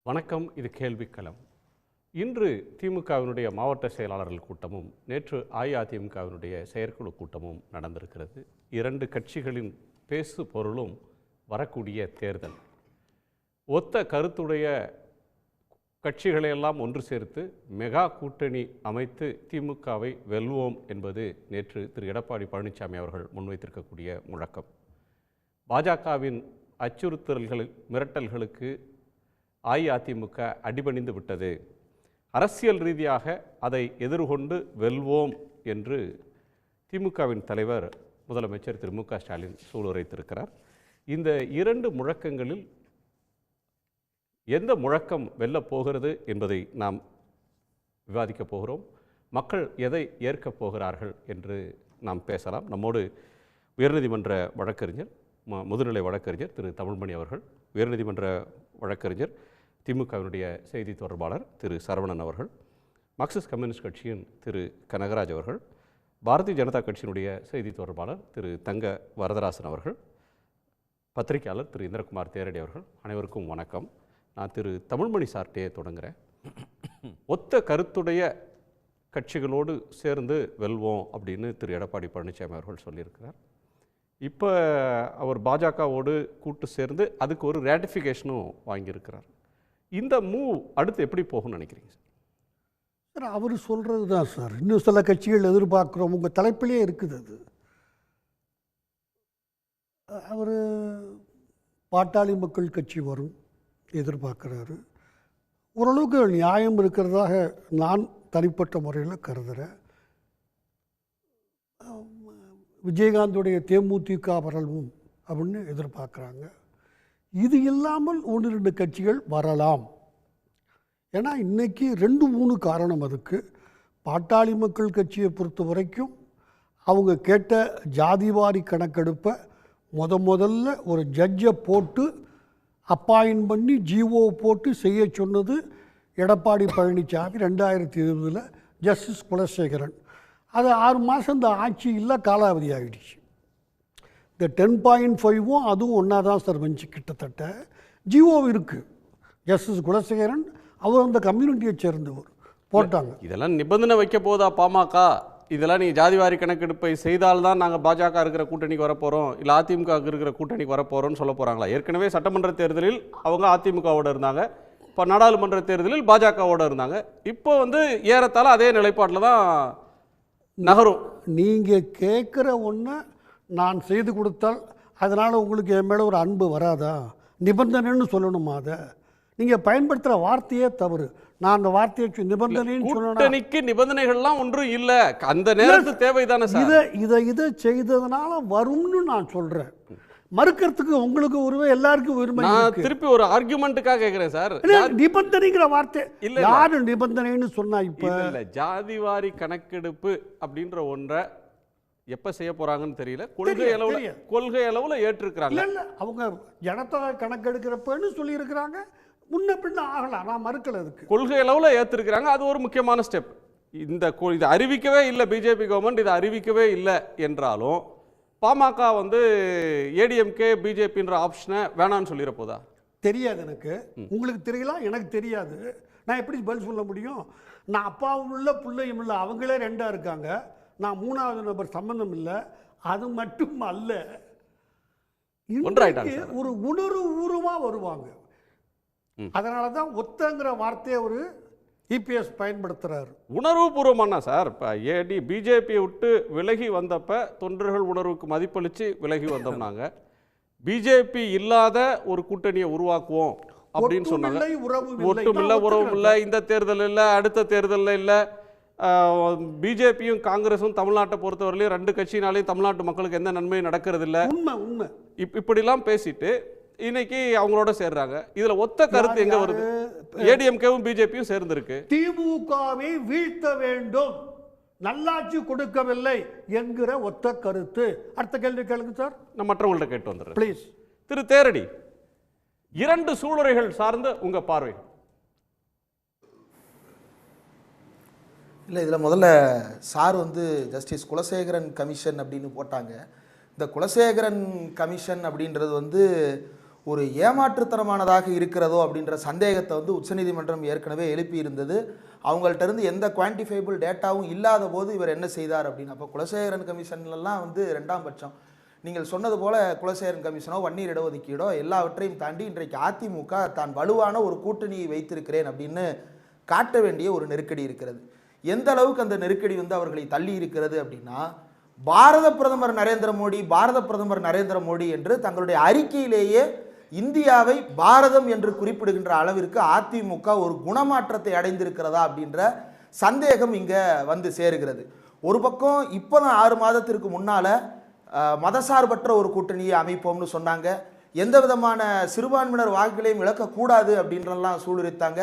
வணக்கம். இது கேள்விக்களம். இன்று திமுகவினுடைய மாவட்ட செயலாளர்கள் கூட்டமும் நேற்று அஇஅதிமுகவினுடைய செயற்குழு கூட்டமும் நடந்திருக்கிறது. இரண்டு கட்சிகளின் பேசு பொருளும் வரக்கூடிய தேர்தல். ஒத்த கருத்துடைய கட்சிகளையெல்லாம் ஒன்று சேர்த்து மெகா கூட்டணி அமைத்து திமுகவை வெல்வோம் என்பது நேற்று திரு எடப்பாடி பழனிசாமி அவர்கள் முன்வைத்திருக்கக்கூடிய முழக்கம். பாஜகவின் அச்சுறுத்தல்கள் மிரட்டல்களுக்கு அஇஅதிமுக அடிபணிந்து விட்டது, அரசியல் ரீதியாக அதை எதிர்கொண்டு வெல்வோம் என்று திமுகவின் தலைவர் முதலமைச்சர் திரு மு.க. ஸ்டாலின் சூளுரைத்திருக்கிறார். இந்த இரண்டு முழக்கங்களில் எந்த முழக்கம் வெல்லப் போகிறது என்பதை நாம் விவாதிக்கப் போகிறோம். மக்கள் எதை ஏற்கப் போகிறார்கள் என்று நாம் பேசலாம். நம்மோடு உயர்நீதிமன்ற வழக்கறிஞர் முதுநிலை வழக்கறிஞர் திரு தமிழ்மணி அவர்கள், உயர்நீதிமன்ற வழக்கறிஞர் திமுகவினுடைய செய்தி தொடர்பாளர் திரு சரவணன் அவர்கள், மார்க்சிஸ்ட் கம்யூனிஸ்ட் கட்சியின் திரு கனகராஜ் அவர்கள், பாரதிய ஜனதா கட்சியினுடைய செய்தி தொடர்பாளர் திரு தங்க வரதராசன் அவர்கள், பத்திரிகையாளர் திரு இந்திரகுமார் தேரடி அவர்கள், அனைவருக்கும் வணக்கம். நான் திரு தமிழ்மணி சார்ட்டே தொடங்குகிறேன். ஒத்த கருத்துடைய கட்சிகளோடு சேர்ந்து வெல்வோம் அப்படின்னு திரு எடப்பாடி பழனிசாமி அவர்கள் சொல்லியிருக்கிறார். இப்போ அவர் பாஜகவோடு கூட்டு சேர்ந்து அதுக்கு ஒரு ரேட்டிஃபிகேஷனும் வாங்கியிருக்கிறார். இந்த மூவ் அடுத்து எப்படி போகும்னு நினைக்கிறீங்க சார்? அவர் சொல்கிறது தான் சார். இன்னும் சில கட்சிகள் எதிர்பார்க்குறோம், உங்கள் தலைப்பிலே இருக்குது அது. அவர் பாட்டாளி மக்கள் கட்சி வரும் எதிர்பார்க்குறாரு. ஓரளவுக்கு நியாயம் இருக்கிறதாக நான் தனிப்பட்ட முறையில் கருதுகிறேன். விஜயகாந்துடைய தேமுதிக வரலும் அப்படின்னு எதிர்பார்க்குறாங்க. இது இல்லாமல் ஒன்று ரெண்டு கட்சிகள் வரலாம். ஏன்னா இன்றைக்கி 2-3 காரணம் அதுக்கு. பாட்டாளி மக்கள் கட்சியை பொறுத்த வரைக்கும் அவங்க கேட்ட ஜாதிவாரி கணக்கெடுப்பை முதல்ல ஒரு ஜட்ஜை போட்டு அப்பாயின் பண்ணி ஜிஓ போட்டு செய்ய சொன்னது எடப்பாடி பழனிசாமி 2020 ஜஸ்டிஸ் குலசேகரன். அது 6 மாதம் இந்த ஆட்சி இல்லை, காலாவதி ஆகிடுச்சு. இந்த 10.5 அதுவும் ஒன்றா தான் சார் வந்துச்சு. கிட்டத்தட்ட ஜிஓ இருக்குது. ஜஸ்டிஸ் குலசேகரன் அவர் அந்த கம்யூனிட்டியை சேர்ந்தவர் போட்டாங்க. இதெல்லாம் நிபந்தனை வைக்க போதா பாமக? இதெல்லாம் நீங்கள் ஜாதிவாரி கணக்கெடுப்பை செய்தால்தான் நாங்கள் பாஜக இருக்கிற கூட்டணிக்கு வரப்போகிறோம், இல்லை அதிமுக இருக்கிற கூட்டணிக்கு வரப்போகிறோம்னு சொல்ல போகிறாங்களா? ஏற்கனவே சட்டமன்ற தேர்தலில் அவங்க அதிமுகவோடு இருந்தாங்க, இப்போ நாடாளுமன்ற தேர்தலில் பாஜகவோடு இருந்தாங்க. இப்போ ஏறத்தாழ அதே நிலைப்பாட்டில் தான் நகரும். நீங்கள் கேட்குற ஒன்று நான் செய்து கொடுத்தால் அதனால் உங்களுக்கு என் மேலே ஒரு அன்பு வராதா? நிபந்தனைன்னு சொல்லணுமா? அதை நீங்கள் பயன்படுத்துகிற வார்த்தையே தவறு. நான் அந்த வார்த்தையை நிபந்தனைன்னு சொல்லணும். நிபந்தனைகள்லாம் ஒன்றும் இல்லை, அந்த நேரத்துக்கு தேவைதானே சார். இதை செய்ததுனால வரும்னு நான் சொல்கிறேன். மறுக்கிறதுக்கு உங்களுக்கு ஒருவே எல்லாருக்கும் உரிமை. நான் திருப்பி ஒரு ஆர்குமெண்ட்டுக்காக கேட்குறேன் சார். நிபந்தனைங்கிற வார்த்தை இல்லை, யாரு நிபந்தனைன்னு சொன்னா? இப்போ இல்லை, ஜாதிவாரி கணக்கெடுப்பு அப்படின்ற ஒன்றை எப்போ செய்ய போகிறாங்கன்னு தெரியல. கொள்கை அளவில் ஏற்றிருக்கிறாங்க. இல்லை, அவங்க ஜனத்தொகை கணக்கெடுக்கிறப்பன்னு சொல்லியிருக்கிறாங்க. முன்ன பின்ன ஆகலாம், நான் மறுக்கல. அதுக்கு கொள்கை அளவில் ஏற்றிருக்கிறாங்க. அது ஒரு முக்கியமான ஸ்டெப். இதை அறிவிக்கவே இல்லை பிஜேபி கவர்மெண்ட், இதை அறிவிக்கவே இல்லை என்றாலும் பாமக ஏடிஎம்கே பிஜேபின்ற ஆப்ஷனை வேணான்னு சொல்லிட போதா? தெரியாது எனக்கு. உங்களுக்கு தெரியலாம், எனக்கு தெரியாது. நான் எப்படி பதில் சொல்ல முடியும்? நான் அப்பாவும் இல்லை பிள்ளையும் இல்லை, அவங்களே 2ஆ இருக்காங்க. நான் 3வது நபர் சம்பந்தம் இல்லை. அது மட்டும் அல்ல, ஒரு உணர்வுபூர்வமாக வருவாங்க. அதனால தான் ஒத்தங்கிற வார்த்தையை ஒரு இபிஎஸ் பயன்படுத்துறாரு. உணர்வுபூர்வமானா சார்? இப்போ பிஜேபியை விட்டு விலகி வந்தப்ப தொண்டர்கள் உணர்வுக்கு மதிப்பளித்து விலகி வந்தோம்னாங்க. பிஜேபி இல்லாத ஒரு கூட்டணியை உருவாக்குவோம் அப்படின்னு சொன்னாங்க. ஒட்டும் இல்லை, உறவும் இல்லை, இந்த தேர்தல் இல்லை, அடுத்த தேர்தலில் இல்லை. பிஜேபியும் காங்கிரஸும் தமிழ்நாட்டை பொறுத்தவரையிலையும் 2 கட்சினாலையும் தமிழ்நாட்டு மக்களுக்கு எந்த நன்மையும் நடக்கிறது இல்லை. உண்மை. இப்படிலாம் பேசிட்டு இன்னைக்கு அவங்களோட சேர்றாங்க. இதுல ஒத்த கருத்து எங்க வருது? ஏடிஎம்கேவும் பிஜேபியும் சேர்ந்திருக்கு. திமுகவை வீழ்த்த வேண்டும், நல்லாட்சி கொடுக்கவில்லை என்கிற ஒத்த கருத்து. அடுத்த கேள்வி கேளுங்க சார். நான் மற்றவங்கள்ட்ட கேட்டு வந்துடுறேன் ப்ளீஸ். திரு தேரடி, 2 சூளுரைகள் சார்ந்த உங்க பார்வை. இல்லை, இதில் முதல்ல சார் ஜஸ்டிஸ் குலசேகரன் கமிஷன் அப்படின்னு போட்டாங்க. இந்த குலசேகரன் கமிஷன் அப்படின்றது ஒரு ஏமாற்றுத்தனமானதாக இருக்கிறதோ அப்படின்ற சந்தேகத்தை வந்து உச்சநீதிமன்றம் ஏற்கனவே எழுப்பி இருந்தது. அவங்கள்ட்ட இருந்து எந்த குவான்டிஃபைபிள் டேட்டாவும் இல்லாத போது இவர் என்ன செய்தார் அப்படின்னு. அப்போ குலசேகரன் கமிஷன்லாம் வந்து 2ஆம் பட்சம். நீங்கள் சொன்னது போல குலசேகரன் கமிஷனோ வன்னியர் இடஒதுக்கீடோ எல்லாவற்றையும் தாண்டி இன்றைக்கு அதிமுக தான் வலுவான ஒரு கூட்டணியை வைத்திருக்கிறேன் அப்படின்னு காட்ட வேண்டிய ஒரு நெருக்கடி இருக்கிறது. எந்த அளவுக்கு அந்த நெருக்கடி வந்து அவர்களை தள்ளி இருக்கிறது அப்படின்னா, பாரத பிரதமர் நரேந்திர மோடி என்று தங்களுடைய அறிக்கையிலேயே இந்தியாவை பாரதம் என்று குறிப்பிடுகின்ற அளவிற்கு அதிமுக ஒரு குணமாற்றத்தை அடைந்திருக்கிறதா அப்படின்ற சந்தேகம் இங்க வந்து சேருகிறது. ஒரு பக்கம் இப்போதான் 6 மாதத்திற்கு முன்னால மதசார்பற்ற ஒரு கூட்டணியை அமைப்போம்னு சொன்னாங்க. எந்த விதமான சிறுபான்மையினர் வாக்குகளையும் இழக்கக்கூடாது அப்படின்றலாம் சூளுரைத்தாங்க.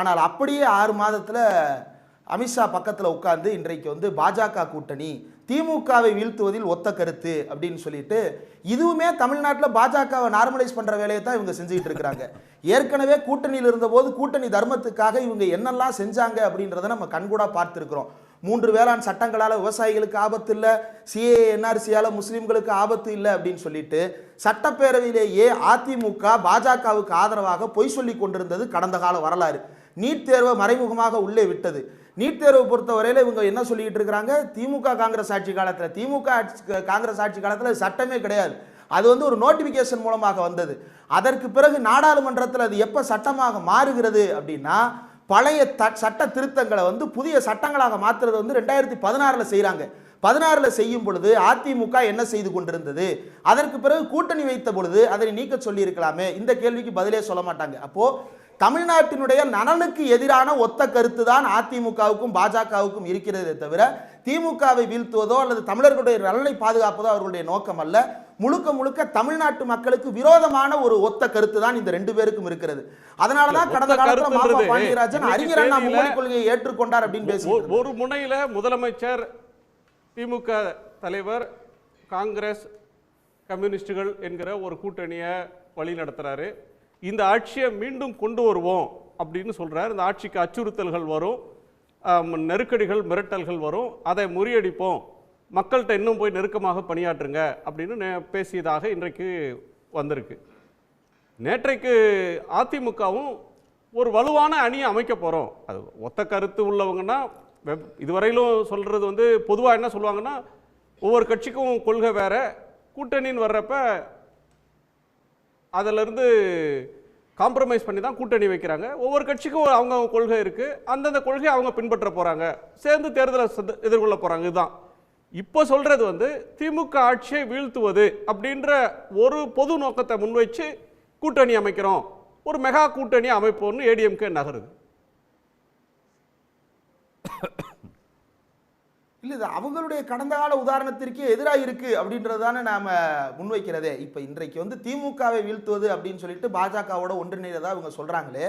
ஆனால் அப்படியே 6 மாதத்தில் அமித்ஷா பக்கத்தில் உட்கார்ந்து இன்றைக்கு வந்து பாஜக கூட்டணி திமுகவை வீழ்த்துவதில் ஒத்த கருத்து அப்படின்னு சொல்லிட்டு, இதுவுமே தமிழ்நாட்டில் பாஜகவை நார்மலைஸ் பண்ணுற வேலையை தான் இவங்க செஞ்சுக்கிட்டு இருக்கிறாங்க. ஏற்கனவே கூட்டணியில் இருந்தபோது கூட்டணி தர்மத்துக்காக இவங்க என்னெல்லாம் செஞ்சாங்க அப்படின்றத நம்ம கண்கூடா பார்த்துருக்கிறோம். 3 வேளாண் சட்டங்களால் விவசாயிகளுக்கு ஆபத்து இல்லை, சிஏ என்ஆர்சியால் முஸ்லீம்களுக்கு ஆபத்து இல்லை அப்படின்னு சொல்லிட்டு சட்டப்பேரவையிலேயே அதிமுக பாஜகவுக்கு ஆதரவாக பொய் சொல்லி கொண்டிருந்தது கடந்த கால வரலாறு. நீட் தேர்வை மறைமுகமாக உள்ளே விட்டது. நீட் தேர்வை பொறுத்தவரையில் இவங்க என்ன சொல்லிட்டு இருக்கிறாங்க, திமுக காங்கிரஸ் ஆட்சி காலத்தில் சட்டமே கிடையாது, அது வந்து ஒரு நோட்டிபிகேஷன் மூலமாக வந்தது. அதற்கு பிறகு நாடாளுமன்றத்தில் அது எப்போ சட்டமாக மாறுகிறது அப்படின்னா, பழைய சட்ட திருத்தங்களை வந்து புதிய சட்டங்களாக மாற்றுறது வந்து 2016 செய்கிறாங்க. 16 செய்யும் பொழுது அதிமுக என்ன செய்து கொண்டிருந்தது, அதற்கு பிறகு கூட்டணி வைத்த பொழுது அதை நீக்க சொல்லி இருக்கலாமே. இந்த கேள்விக்கு பதிலே சொல்ல மாட்டாங்க. அப்போ தமிழ்நாட்டினுடைய நலனுக்கு எதிரான ஒத்த கருத்து தான் அதிமுகவுக்கும் பாஜகவுக்கும் இருக்கிறதே தவிர திமுகவை வீழ்த்துவதோ அல்லது தமிழர்களுடைய நலனை பாதுகாப்பதோ அவர்களுடைய நோக்கம் அல்ல. முழுக்க முழுக்க தமிழ்நாட்டு மக்களுக்கு விரோதமான ஒரு ஒத்த கருத்து தான் இந்த 2 பேருக்கும் இருக்கிறது. அதனாலதான் கடந்த காலத்தில் மாமா பாண்டியராஜன் அறிஞர் அண்ணா மும்மொழி கொள்கையை ஏற்றுக்கொண்டார் அப்படின்னு பேசி ஒரு முனையில முதலமைச்சர், திமுக தலைவர், காங்கிரஸ், கம்யூனிஸ்டுகள் என்கிற ஒரு கூட்டணியை வழி நடத்துறாரு. இந்த ஆட்சியை மீண்டும் கொண்டு வருவோம் அப்படின்னு சொல்றாரு. இந்த ஆட்சிக்கு அச்சுறுத்தல்கள் வரும், நெருக்கடிகள், மிரட்டல்கள் வரும், அதை முறியடிப்போம், மக்கள்கிட்ட இன்னும் போய் நெருக்கமாக பணியாற்றுங்க அப்படின்னு பேசியதாக இன்றைக்கு வந்திருக்கு. நேற்றைக்கு அதிமுகவும் ஒரு வலுவான அணியை அமைக்க போகிறோம், அது ஒத்த கருத்து உள்ளவங்கன்னா இதுவரையிலும் சொல்கிறது வந்து பொதுவாக என்ன சொல்லுவாங்கன்னா, ஒவ்வொரு கட்சிக்கும் கொள்கை வேற, கூட்டணின்னு வர்றப்ப அதிலிருந்து காம்ப்ரமைஸ் பண்ணி தான் கூட்டணி வைக்கிறாங்க. ஒவ்வொரு கட்சிக்கும் அவங்க கொள்கை இருக்குது, அந்தந்த கொள்கையை அவங்க பின்பற்ற போகிறாங்க, சேர்ந்து தேர்தலை எதிர்கொள்ள போகிறாங்க. இதுதான் இப்போ சொல்கிறது வந்து திமுக ஆட்சியை வீழ்த்துவது அப்படின்ற ஒரு பொது நோக்கத்தை முன்வைச்சு கூட்டணி அமைக்கிறோம், ஒரு மெகா கூட்டணி அமைப்போம்னு ஏடிஎம்கே நகருது. இல்லை, இது அவங்களுடைய கடந்த கால உதாரணத்திற்கே எதிராக இருக்கு அப்படின்றது தானே நாம முன்வைக்கிறதே. இப்போ இன்றைக்கு வந்து திமுகவை வீழ்த்துவது அப்படின்னு சொல்லிட்டு பாஜகவோட ஒன்றிணைறதா இவங்க சொல்றாங்களே,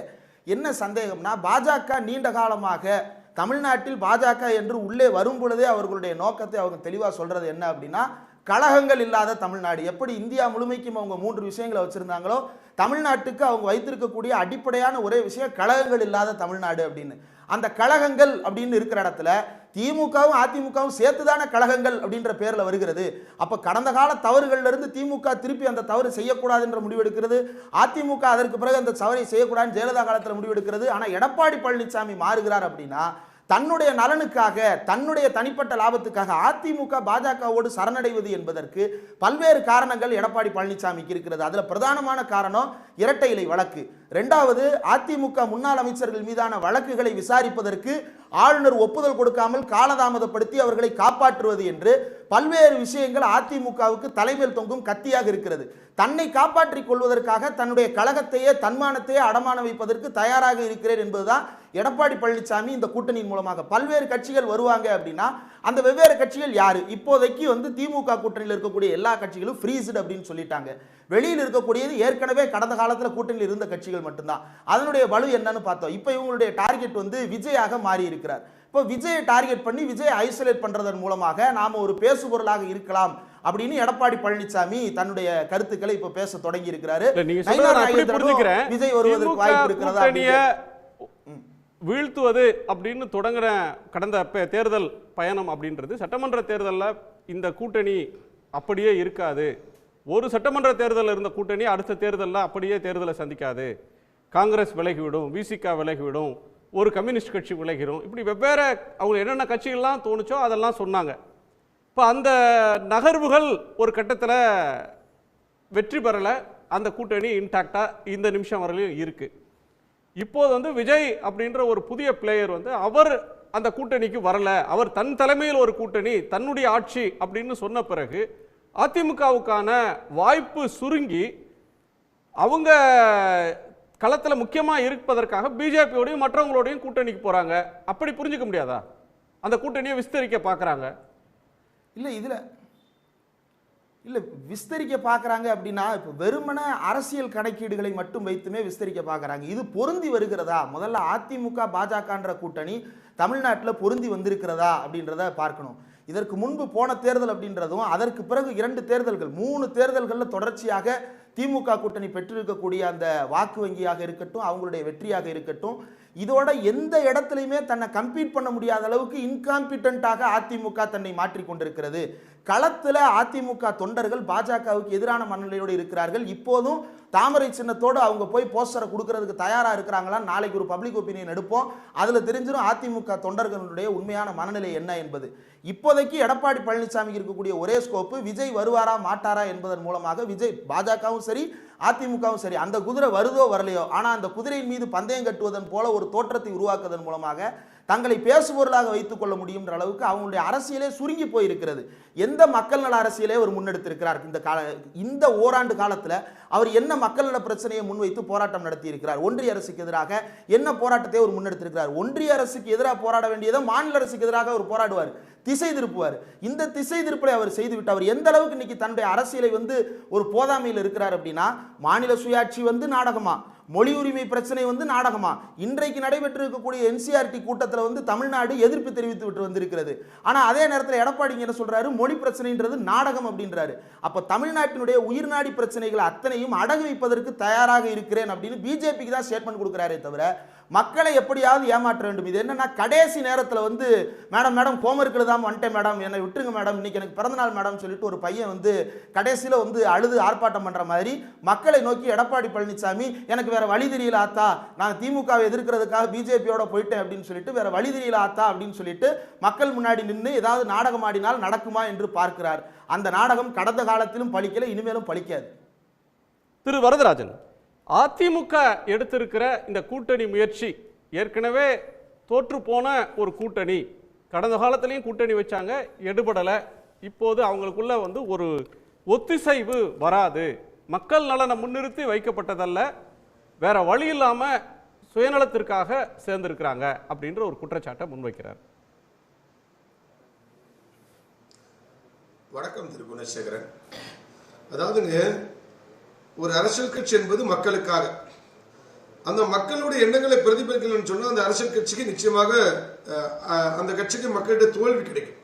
என்ன சந்தேகம்னா, பாஜக நீண்ட காலமாக தமிழ்நாட்டில் பாஜக என்று உள்ளே வரும் பொழுதே அவர்களுடைய நோக்கத்தை அவங்க தெளிவாக சொல்றது என்ன அப்படின்னா, கழகங்கள் இல்லாத தமிழ்நாடு. எப்படி இந்தியா முழுமைக்கும் அவங்க 3 விஷயங்களை வச்சிருந்தாங்களோ, தமிழ்நாட்டுக்கு அவங்க வைத்திருக்கக்கூடிய அடிப்படையான ஒரே விஷயம் கழகங்கள் இல்லாத தமிழ்நாடு அப்படின்னு. அந்த கழகங்கள் அப்படின்னு இருக்கிற இடத்துல திமுகவும் அதிமுகவும் சேர்த்துதான கழகங்கள் அப்படின்ற பேர்ல வருகிறது. அப்ப கடந்த கால தவறுகள்ல இருந்து திமுக திருப்பி அந்த தவறு செய்யக்கூடாது என்ற முடிவெடுக்கிறது, அதிமுக அதற்கு பிறகு அந்த தவறை செய்யக்கூடாதுன்னு ஜெயலலிதா காலத்தில் முடிவெடுக்கிறது. ஆனா எடப்பாடி பழனிசாமி மாறுகிறார் அப்படின்னா, தன்னுடைய நலனுக்காக, தன்னுடைய தனிப்பட்ட லாபத்துக்காக அதிமுக பாஜகவோடு சரணடைவது என்பதற்கு பல்வேறு காரணங்கள் எடப்பாடி பழனிசாமிக்கு இருக்கிறது. அதுல பிரதானமான காரணம் இரட்டை இலை வழக்கு. 2வது, அதிமுக முன்னாள் அமைச்சர்கள் மீதான வழக்குகளை விசாரிப்பதற்கு ஆளுநர் ஒப்புதல் கொடுக்காமல் காலதாமதப்படுத்தி அவர்களை காப்பாற்றுவது என்று பல்வேறு விஷயங்கள் அதிமுகவுக்கு தலைமையில் தொங்கும் கத்தியாக இருக்கிறது. தன்னை காப்பாற்றிக் கொள்வதற்காக தன்னுடைய கழகத்தையே, தன்மானத்தையே அடமான வைப்பதற்கு தயாராக இருக்கிறேன் என்பதுதான் எடப்பாடி பழனிசாமி இந்த கூட்டணியின் மூலமாக. பல்வேறு கட்சிகள் வருவாங்க அப்படின்னா அந்த வெவ்வேறு கட்சிகள் யாரு? இப்போதைக்கு வந்து திமுக கூட்டணியில் இருக்கக்கூடிய எல்லா கட்சிகளும் ஃப்ரீஸ்டு அப்படின்னு சொல்லிட்டாங்க. வெளியில் இருக்கக்கூடியது ஏற்கனவே கடந்த காலத்தில் கூட்டணியில் இருந்த கட்சிகள் மட்டும்தான். அதனுடைய வலு என்னன்னு பார்த்தோம். இப்போ இவங்களுடைய டார்கெட் வந்து விஜயாக மாறி இருக்கிறார். இப்போ விஜயை டார்கெட் பண்ணி விஜய் ஐசோலேட் பண்றதன் மூலமாக நாம ஒரு பேசுபொருளாக இருக்கலாம் அப்படின்னு எடப்பாடி பழனிசாமி தன்னுடைய கருத்துக்களை இப்ப பேச தொடங்கி இருக்கிறாரு. விஜய் வருவதற்கு வாய்ப்பு இருக்கிறதா? வீழ்த்துவது அப்படின்னு தொடங்குற கடந்த தேர்தல் பயணம் அப்படின்றது சட்டமன்ற தேர்தலில் இந்த கூட்டணி அப்படியே இருக்காது, ஒரு சட்டமன்ற தேர்தலில் இருந்த கூட்டணி அடுத்த தேர்தலில் அப்படியே தேர்தலை சந்திக்காது, காங்கிரஸ் விலகிவிடும், விசிகா விலகிவிடும், ஒரு கம்யூனிஸ்ட் கட்சி விலகிடும், இப்படி வெவ்வேறு அவங்க என்னென்ன கட்சிகள்லாம் தோணுச்சோ அதெல்லாம் சொன்னாங்க. இப்போ அந்த நகர்வுகள் ஒரு கட்டத்தில் வெற்றி பெறலை, அந்த கூட்டணி இன்டாக்டாக இந்த நிமிஷம் வரையிலும் இருக்குது. இப்போது வந்து விஜய் அப்படின்ற ஒரு புதிய பிளேயர் வந்து அவர் அந்த கூட்டணிக்கு வரல, அவர் தன் தலைமையில் ஒரு கூட்டணி, தன்னுடைய ஆட்சி அப்படின்னு சொன்ன பிறகு அதிமுகவுக்கான வாய்ப்பு சுருங்கி அவங்க களத்தில் முக்கியமாக இருப்பதற்காக பிஜேபியோடையும் மற்றவங்களோடையும் கூட்டணிக்கு போகிறாங்க. அப்படி புரிஞ்சுக்க முடியாதா? அந்த கூட்டணியை விஸ்தரிக்க பார்க்குறாங்க. இல்லை விஸ்தரிக்க பார்க்குறாங்க அப்படின்னா இப்போ வெறுமன அரசியல் கணக்கீடுகளை மட்டும் வைத்துமே விஸ்தரிக்க பார்க்குறாங்க. இது பொருந்தி வருகிறதா? முதல்ல அதிமுக பாஜகன்ற கூட்டணி தமிழ்நாட்டில் பொருந்தி வந்திருக்கிறதா அப்படின்றத பார்க்கணும். இதற்கு முன்பு போன தேர்தல் அப்படின்றதும் அதற்கு பிறகு 2 தேர்தல்கள் 3 தேர்தல்களில் தொடர்ச்சியாக திமுக கூட்டணி பெற்றிருக்கக்கூடிய அந்த வாக்கு வங்கியாக இருக்கட்டும், அவங்களுடைய வெற்றியாக இருக்கட்டும், இதோட எந்த இடத்துலையுமே தன்னை கம்பீட் பண்ண முடியாத அளவுக்கு இன்காம்பிட்டன்ட்டாக அதிமுக தன்னை மாற்றிக்கொண்டிருக்கிறது. களத்தில் அதிமுக தொண்டர்கள் பாஜகவுக்கு எதிரான மனநிலையோடு இருக்கிறார்கள். இப்போதும் தாமரை சின்னத்தோடு அவங்க போய் போஸ்டரை கொடுக்கறதுக்கு தயாராக இருக்கிறாங்களா? நாளைக்கு ஒரு பப்ளிக் ஒப்பீனியன் எடுப்போம், அதில் தெரிஞ்சிடும் அதிமுக தொண்டர்களுடைய உண்மையான மனநிலை என்ன என்பது. இப்போதைக்கு எடப்பாடி பழனிசாமி இருக்கக்கூடிய ஒரே ஸ்கோப்பு விஜய் வருவாரா மாட்டாரா என்பதன் மூலமாக விஜய் பாஜகவும் சரி அதிமுகவும் சரி அந்த குதிரை வருதோ வரலையோ, ஆனால் அந்த குதிரையின் மீது பந்தயம் கட்டுவதன் போல ஒரு தோற்றத்தை உருவாக்குவதன் மூலமாக தங்களை பேசுபொருளாக வைத்துக் கொள்ள முடியுன்ற அளவுக்கு அவங்களுடைய அரசியலே சுருங்கி போயிருக்கிறது. எந்த மக்கள் நல அரசியலே அவர் முன்னெடுத்திருக்கிறார்? இந்த ஓராண்டு காலத்தில் அவர் என்ன மக்கள் நல பிரச்சனையை முன்வைத்து போராட்டம் நடத்தி இருக்கிறார்? ஒன்றிய அரசுக்கு எதிராக என்ன போராட்டத்தை அவர் முன்னெடுத்திருக்கிறார்? ஒன்றிய அரசுக்கு எதிராக போராட வேண்டியதை மாநில அரசுக்கு எதிராக அவர் போராடுவார், திசை திருப்புவார். இந்த திசை திருப்பலை அவர் செய்துவிட்டு அவர் எந்த அளவுக்கு இன்னைக்கு தன்னுடைய அரசியலை வந்து ஒரு போதாமையில் இருக்கிறார் அப்படின்னா, மாநில சுயாட்சி வந்து நாடகமா, மொழி உரிமை பிரச்சனை வந்து நாடகமா, இன்றைக்கு நடைபெற்று இருக்கக்கூடிய என்சிஆர்டி கூட்டத்தில் வந்து தமிழ்நாடு எதிர்ப்பு தெரிவித்து விட்டு வந்திருக்கிறது. ஆனால் அதே நேரத்தில் எடப்பாடி என்ன சொல்றாரு? மொழி பிரச்சனைன்றது நாடகம் அப்படின்றாரு. அப்போ தமிழ்நாட்டினுடைய உயிர்நாடி பிரச்சனைகளை அத்தனையும் அடகு வைப்பதற்கு தயாராக இருக்கிறேன் அப்படின்னு பிஜேபிக்கு தான் ஸ்டேட்மெண்ட் கொடுக்குறாரே தவிர மக்களை எப்படியாவது ஏமாற்ற வேண்டும். இது என்னன்னா கடைசி நேரத்தில் வந்து மேடம் ஹோம்ஒர்க்கில் தான் வந்துட்டேன் மேடம், என்னை விட்டுருங்க மேடம், இன்னைக்கு எனக்கு பிறந்தநாள் மேடம் சொல்லிட்டு ஒரு பையன் வந்து கடைசியில் வந்து அழுது ஆர்ப்பாட்டம் பண்ணுற மாதிரி மக்களை நோக்கி எடப்பாடி பழனிசாமி எனக்கு வேற வழி தெரியல ஆத்தா, நான் திமுகவை எதிர்க்கிறதுக்காக பிஜேபியோட போயிட்டேன் அப்படின்னு சொல்லிட்டு வேற வழி தெரியல ஆத்தா அப்படின்னு சொல்லிட்டு மக்கள் முன்னாடி நின்று ஏதாவது நாடகம் ஆடினால் நடக்குமா என்று பார்க்கிறார். அந்த நாடகம் கடந்த காலத்திலும் பலிக்கல, இனிமேலும் பலிக்காது. திரு வரதராஜன், அதிமுக எடுத்திருக்கிற இந்த கூட்டணி முயற்சி ஏற்கனவே தோற்று போன ஒரு கூட்டணி, கடந்த காலத்திலையும் கூட்டணி வச்சாங்க, எடுபடலை. இப்போது அவங்களுக்குள்ள வந்து ஒரு ஒத்திசைவு வராது, மக்கள் நலனை முன்னிறுத்தி வைக்கப்பட்டதல்ல, வேற வழி இல்லாம சுயநலத்திற்காக சேர்ந்திருக்கிறாங்க அப்படின்ற ஒரு குற்றச்சாட்டை முன்வைக்கிறார். வணக்கம் திரு குணசேகரன். அதாவதுங்க, ஒரு அரசியல் கட்சி என்பது மக்களுக்காக, அந்த மக்களுடைய எண்ணங்களை பிரதிபலிக்கணும்னு சொன்னால் அந்த அரசியல் கட்சிக்கு நிச்சயமாக அந்த கட்சிக்கு மக்களிடையே தோல்வி கிடைக்கும்.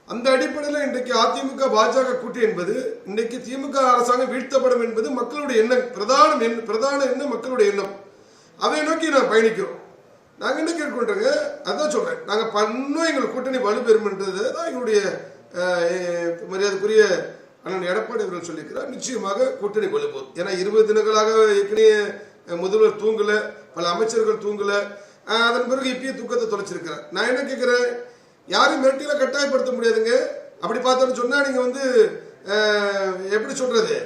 அந்த அடிப்படையில் இன்றைக்கு அதிமுக பாஜக கூட்டணி என்பது இன்றைக்கு திமுக அரசாங்கம் வீழ்த்தப்படும் என்பது மக்களுடைய எண்ணம், பிரதான எண்ணம் மக்களுடைய எண்ணம். அதை நோக்கி நான் பயணிக்கிறோம். நாங்கள் என்ன கேட்கொண்டோங்க, அதான் சொல்றேன், நாங்கள் இன்னும் எங்கள் கூட்டணி வலுப்பெறும்ன்றது தான் எங்களுடைய மரியாதைக்குரிய அண்ணன் எடப்பாடி அவர்கள் சொல்லியிருக்கிறார். நிச்சயமாக கூட்டணி வலுப்போம். ஏன்னா 20 தினங்களாக ஏற்கனவே முதல்வர் தூங்கல, பல அமைச்சர்கள் தூங்கல, அதன் பிறகு இப்பயே தூக்கத்தை தொலைச்சிருக்கிறார். நான் என்ன கேட்கிறேன், யாரையும் மிரட்டியில கட்டாயப்படுத்த முடியாதுங்க. அப்படி பார்த்தோன்னு சொன்னா நீங்க வந்து எப்படி சொல்றது,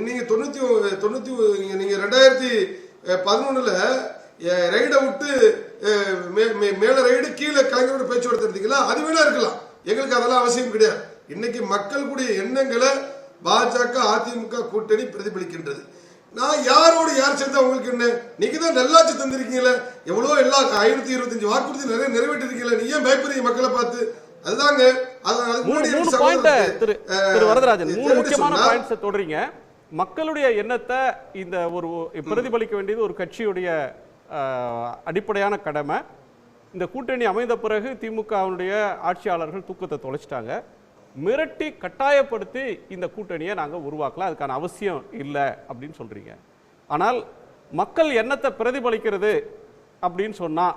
நீங்க 2011 ரைடை விட்டு மேல ரைடு கீழே கலைஞரோட பேச்சுவார்த்தை இருந்தீங்களா, அது வேணா இருக்கலாம், எங்களுக்கு அதெல்லாம் அவசியம் கிடையாது. இன்னைக்கு மக்களுடைய எண்ணங்களை பாஜக அதிமுக கூட்டணி பிரதிபலிக்கின்றது. நான் யாரோடு யார் சேர்ந்தா உங்களுக்கு என்ன, நீங்க தான் நல்லாட்சி தந்திருக்கீங்களே, எவ்வளோ எல்லா 525 வாக்குறுதி நிறைய நிறைவேற்றிருக்கீங்களா, நீ ஏன் பயப்படுறீங்க மக்களை பார்த்து? அதுதாங்க. தொடறீங்க மக்களுடைய எண்ணத்தை இந்த ஒரு பிரதிபலிக்க வேண்டியது ஒரு கட்சியுடைய அடிப்படையான கடமை. இந்த கூட்டணி அமைந்த பிறகு திமுகவுடைய ஆட்சியாளர்கள் தூக்கத்தை தொலைச்சிட்டாங்க. மிரட்டி கட்டாயப்படுத்தி இந்த கூட்டணியை நாங்கள் உருவாக்கலாம், அதுக்கான அவசியம் இல்லை அப்படின்னு சொல்றீங்க. ஆனால் மக்கள் எண்ணத்தை பிரதிபலிக்கிறது அப்படின்னு சொன்னால்,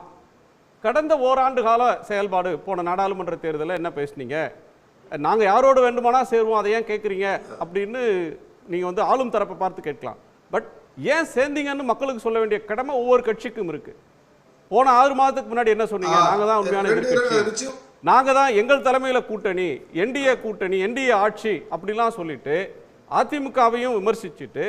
கடந்த ஓராண்டு கால செயல்பாடு, போன நாடாளுமன்ற தேர்தலில் என்ன பேசுனீங்க, நாங்கள் யாரோடு வேண்டுமானா சேருவோம், அதை ஏன் கேட்குறீங்க அப்படின்னு நீங்கள் வந்து ஆளும் தரப்பை பார்த்து கேட்கலாம். பட் ஏன் சேர்ந்தீங்கன்னு மக்களுக்கு சொல்ல வேண்டிய கடமை ஒவ்வொரு கட்சிக்கும் இருக்கு. போன 6 மாதத்துக்கு முன்னாடி என்ன சொன்னீங்க? நாங்கள் தான் உண்மையான எதிர்க்கட்சி, நாங்கள் தான் எங்கள் தலைமையில் கூட்டணி, என்டிஏ கூட்டணி, என்டிஏ ஆட்சி அப்படிலாம் சொல்லிட்டு அதிமுகவையும் விமர்சிச்சுட்டு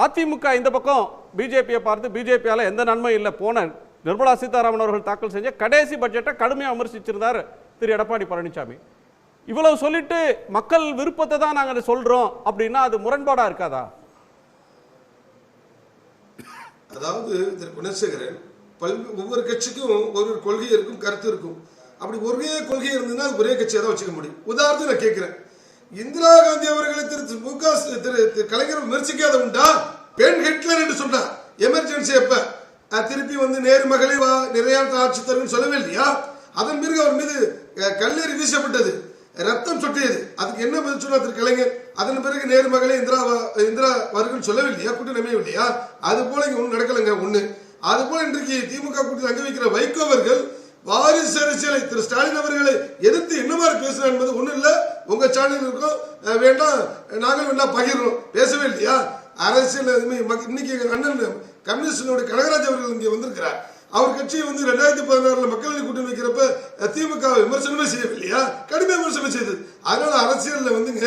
அதிமுக இந்த பக்கம் பிஜேபியை பார்த்து பிஜேபியால் எந்த நன்மை இல்லை, போன நிர்மலா சீதாராமன் அவர்கள் தாக்கல் செஞ்ச கடைசி பட்ஜெட்டை கடுமையாக விமர்சிச்சிருந்தார் திரு எடப்பாடி பழனிசாமி. இவ்வளவு சொல்லிட்டு மக்கள் விருப்பத்தை தான் நாங்கள் சொல்றோம் அப்படின்னா அது முரண்பாடா இருக்காதா? அதாவது குணசேகரன், ஒவ்வொரு கட்சிக்கும் ஒரு கொள்கை இருக்கும், கருத்து இருக்கும். அப்படி ஒரே கொள்கை இருந்ததுன்னா ஒரே கட்சியை தான் வச்சுக்க முடியும். உதாரணத்துக்கு நான் கேட்கிறேன், இந்திரா காந்தி அவர்களை திரு கலைஞர் விமர்சிக்காத உண்டா? பெண் ஹிட்லர் என்று சொன்னார் எமர்ஜென்சி அப்ப. திருப்பி வந்து நேரு மகளை நிறைய ஆட்சி தருன்னு சொல்லவே இல்லையா? அதன் பிறகு அவர் மீது கல்லெறி வீசப்பட்டது, ரத்தம் சொட்டியது. அதுக்கு என்ன பதில் சொன்னார் திரு கலைஞர்? அதன் பிறகு நேரு மகளே இந்திரா வருகன்னு சொல்லவில்லையா? கூட்டம் நமையவில்லையா? அது போல இங்க ஒண்ணு நடக்கலங்க. ஒண்ணு அது போல இன்றைக்கு திமுக கூட்டத்தில் அங்க வைக்கிற வைகோ அவர்கள் வாரிசு அரசியலை திரு ஸ்டாலின் அவர்களை எதிர்த்து என்ன மாதிரி பேசுறார் என்பது ஒண்ணும் இல்ல. உங்க சேனல் இருக்கும், வேண்டாம் நாங்கள் வேண்டாம் பகிர்றோம், பேசவே இல்லையா? அரசியல் இன்னைக்கு அண்ணன் கம்யூனிஸ்ட் கனகராஜ் அவர்கள் இங்கே வந்திருக்கிறார். அவர் கட்சியை வந்து 2016 மக்களவை கூட்டணி வைக்கிறப்ப திமுக விமர்சனமே செய்யவில்லையா? கடுமையாக விமர்சனம் செய்தது. அதனால அரசியல்ல வந்துங்க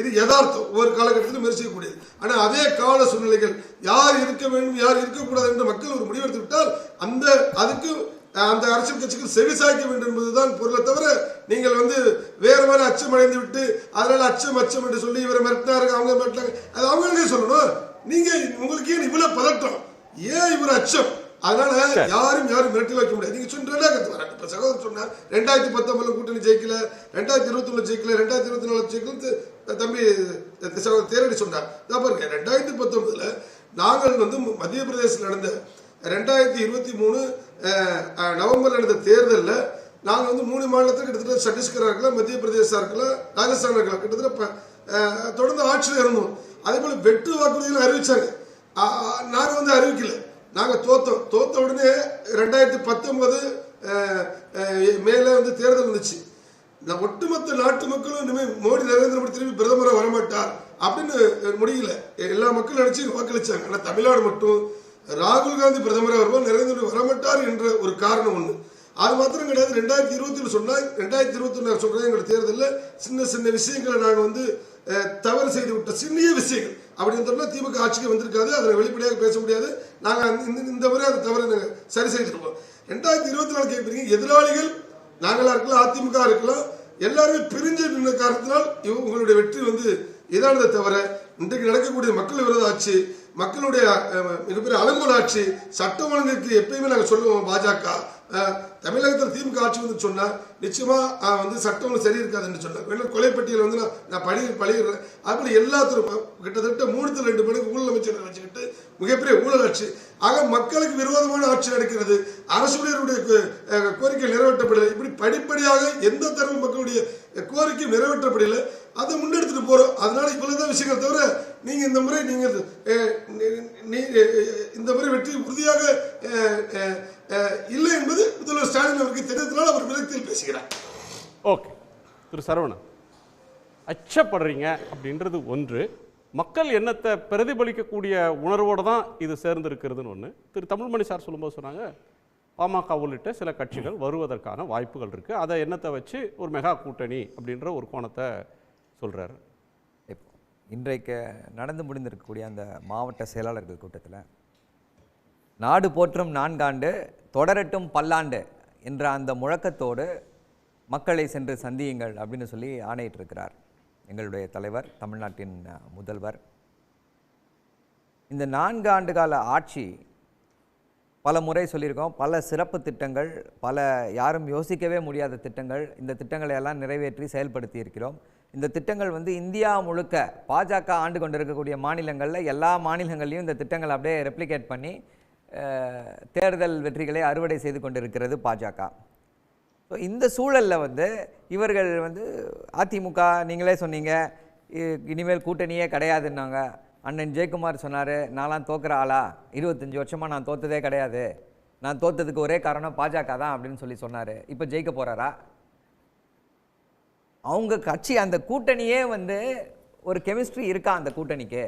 இது யதார்த்தம், ஒவ்வொரு காலகட்டத்தில் விமர்சிக்கக்கூடியது. ஆனா அதே கால சூழ்நிலைகள் யார் இருக்க வேண்டும் யார் இருக்கக்கூடாது என்று மக்கள் ஒரு முடிவெடுத்து விட்டால் அதுக்கு அந்த அரசியல் கட்சிகள் செவிசாய்க்க வேண்டும் என்பதுதான் பொருளை தவிர, நீங்கள் வந்து வேற மாதிரி அச்சம் அடைந்து விட்டு அதனால அச்சம் என்று சொல்லி இவரை மிரட்டினாரு அவங்க மிரட்டினாங்க, அது அவங்களுக்கே சொல்லணும். நீங்க உங்களுக்கு ஏன் இவ்வளவு பதட்டம், ஏன் இவர் அச்சம்? அதனால யாரும் மிரட்டி வைக்க முடியாது. நீங்க சொன்னா கத்து வர இப்ப சகோதரர் சொன்னார் 2019 கூட்டணி ஜெயிக்கல, 2021 ஜெயிக்கல, 2024 ஜெயிக்கல தம்பி சகோதரர் தேரடி சொன்னார். பாருங்க 2019 நாங்கள் வந்து மத்திய பிரதேசத்தில் நடந்த 2023 நவம்பர் நடந்த தேர்தலில் நாங்கள் வந்து 3 மாநிலத்தில் கிட்டத்தட்ட சத்தீஸ்கரா இருக்கலாம், மத்திய பிரதேசா இருக்கலாம், ராஜஸ்தான் இருக்கலாம், கிட்டத்தட்ட தொடர்ந்து ஆட்சியில் இருந்தோம். அதே போல வெற்று வாக்குறுதிகள் அறிவிச்சாங்க, நாங்க வந்து அறிவிக்கல. நாங்க தோத்த உடனே 2019 மேல வந்து தேர்தல் வந்துச்சு. ஒட்டுமொத்த நாட்டு மக்களும் இனிமேல் நரேந்திர மோடி திரும்பி பிரதமராக வரமாட்டார் அப்படின்னு முடியல. எல்லா மக்களும் நினைச்சு வாக்களிச்சாங்க. ஆனா தமிழ்நாடு மட்டும் ராகுல் காந்தி பிரதமராக வருவார், நரேந்திர மோடி வரமாட்டார் என்ற ஒரு காரணம் ஒண்ணு. அது மாத்திரம் கிடையாது. 2020 சொன்னா 2021 சொல்றேன், எங்களுடைய தேர்தலில் சின்ன விஷயங்களை நாங்க வந்து தவறு செய்து விட்ட சின்ன விஷயங்கள் அப்படின்னு திமுக ஆட்சிக்கு வந்திருக்காது. அதை வெளிப்படையாக பேச முடியாது. நாங்கள் இந்த முறை அதை தவறு நாங்கள் சரி செய்திருப்போம். 2024 கேட்பீங்க, எதிராளிகள் நாங்களா இருக்கலாம், அதிமுக இருக்கலாம், எல்லாருமே பிரிஞ்சு நின்ற காரணத்தினால் உங்களுடைய வெற்றி வந்து இதானதை தவிர இன்றைக்கு நடக்கக்கூடிய மக்கள் விரோத ஆட்சி, மக்களுடைய மிகப்பெரிய அலங்கோல் ஆட்சி, சட்டம் ஒழுங்குக்கு எப்பயுமே நாங்கள் சொல்லுவோம். பாஜக தமிழகத்தில் திமுக ஆட்சி வந்து சொன்னா நிச்சயமா வந்து சட்டம் சரி இருக்காதுன்னு சொன்னார். கொலைப்பட்டியல் வந்து நான் பழிகிறேன். அப்படி எல்லாத்திலும் கிட்டத்தட்ட 3-2 மணிக்கு ஊழல் அமைச்சர்கள் வச்சுக்கிட்டு மிகப்பெரிய ஊழல் ஆட்சி. ஆக மக்களுக்கு விரோதமான ஆட்சி நடக்கிறது. அரசுடைய கோரிக்கை நிறைவேற்றப்படலை. இப்படி படிப்படியாக எந்த தரப்பு மக்களுடைய கோரிக்கை நிறைவேற்றப்படலை, அதை முன்னெடுத்துட்டு போறோம். அதனால இவ்வளவுதான் விஷயங்கள் தவிர நீங்க இந்த முறை வெற்றி உறுதியாக இல்லை என்பது முதல்வர் ஸ்டாலின் அவருக்கு தெரிந்ததால் அவர் விரக்தியில் பேசுகிறார். ஓகே திரு சரவணன், அச்சப்படுறீங்க அப்படின்றது ஒன்று, மக்கள் எண்ணத்தை பிரதிபலிக்கக்கூடிய உணர்வோடு தான் இது சேர்ந்து இருக்கிறதுன்னு ஒன்று. திரு தமிழ்மணி சார் சொல்லும்போது சொன்னாங்க பாமக உள்ளிட்ட சில கட்சிகள் வருவதற்கான வாய்ப்புகள் இருக்கு, அதை எண்ணத்தை வச்சு ஒரு மெகா கூட்டணி அப்படின்ற ஒரு கோணத்தை சொல்றாரு. இன்றைக்கு நடந்து முடிந்திருக்கக்கூடிய அந்த மாவட்ட செயலாளர்கள் கூட்டத்தில் நாடு போற்றும் 4 ஆண்டு தொடரட்டும் பல்லாண்டு என்ற அந்த முழக்கத்தோடு மக்களை சென்று சந்தியுங்கள் அப்படின்னு சொல்லி ஆணையிட்டிருக்கிறார் எங்களுடைய தலைவர், தமிழ்நாட்டின் முதல்வர். இந்த 4 ஆண்டு கால ஆட்சி பல முறை சொல்லியிருக்கோம், பல சிறப்பு திட்டங்கள், பல யாரும் யோசிக்கவே முடியாத திட்டங்கள், இந்த திட்டங்களை எல்லாம் நிறைவேற்றி செயல்படுத்தி இருக்கிறோம். இந்த திட்டங்கள் வந்து இந்தியா முழுக்க பாஜக ஆண்டு கொண்டிருக்கக்கூடிய மாநிலங்களில் எல்லா மாநிலங்கள்லையும் இந்த திட்டங்களை அப்படியே ரெப்ளிகேட் பண்ணி தேர்தல் வெற்றிகளை அறுவடை செய்து கொண்டிருக்கிறது பாஜக. ஸோ இந்த சூழலில் வந்து இவர்கள் வந்து அதிமுக நீங்களே சொன்னீங்க இனிமேல் கூட்டணியே கிடையாதுன்னாங்க. அண்ணன் ஜெயக்குமார் சொன்னார், நான்லாம் தோக்குற ஆளா, 25 வருஷமாக நான் தோத்ததே கிடையாது, நான் தோத்ததுக்கு ஒரே காரணம் பாஜக தான் அப்படின்னு சொல்லி சொன்னார். இப்போ ஜெயிக்க போகிறாரா? அவங்க கட்சி அந்த கூட்டணியே வந்து ஒரு கெமிஸ்ட்ரி இருக்கா அந்த கூட்டணிக்கு?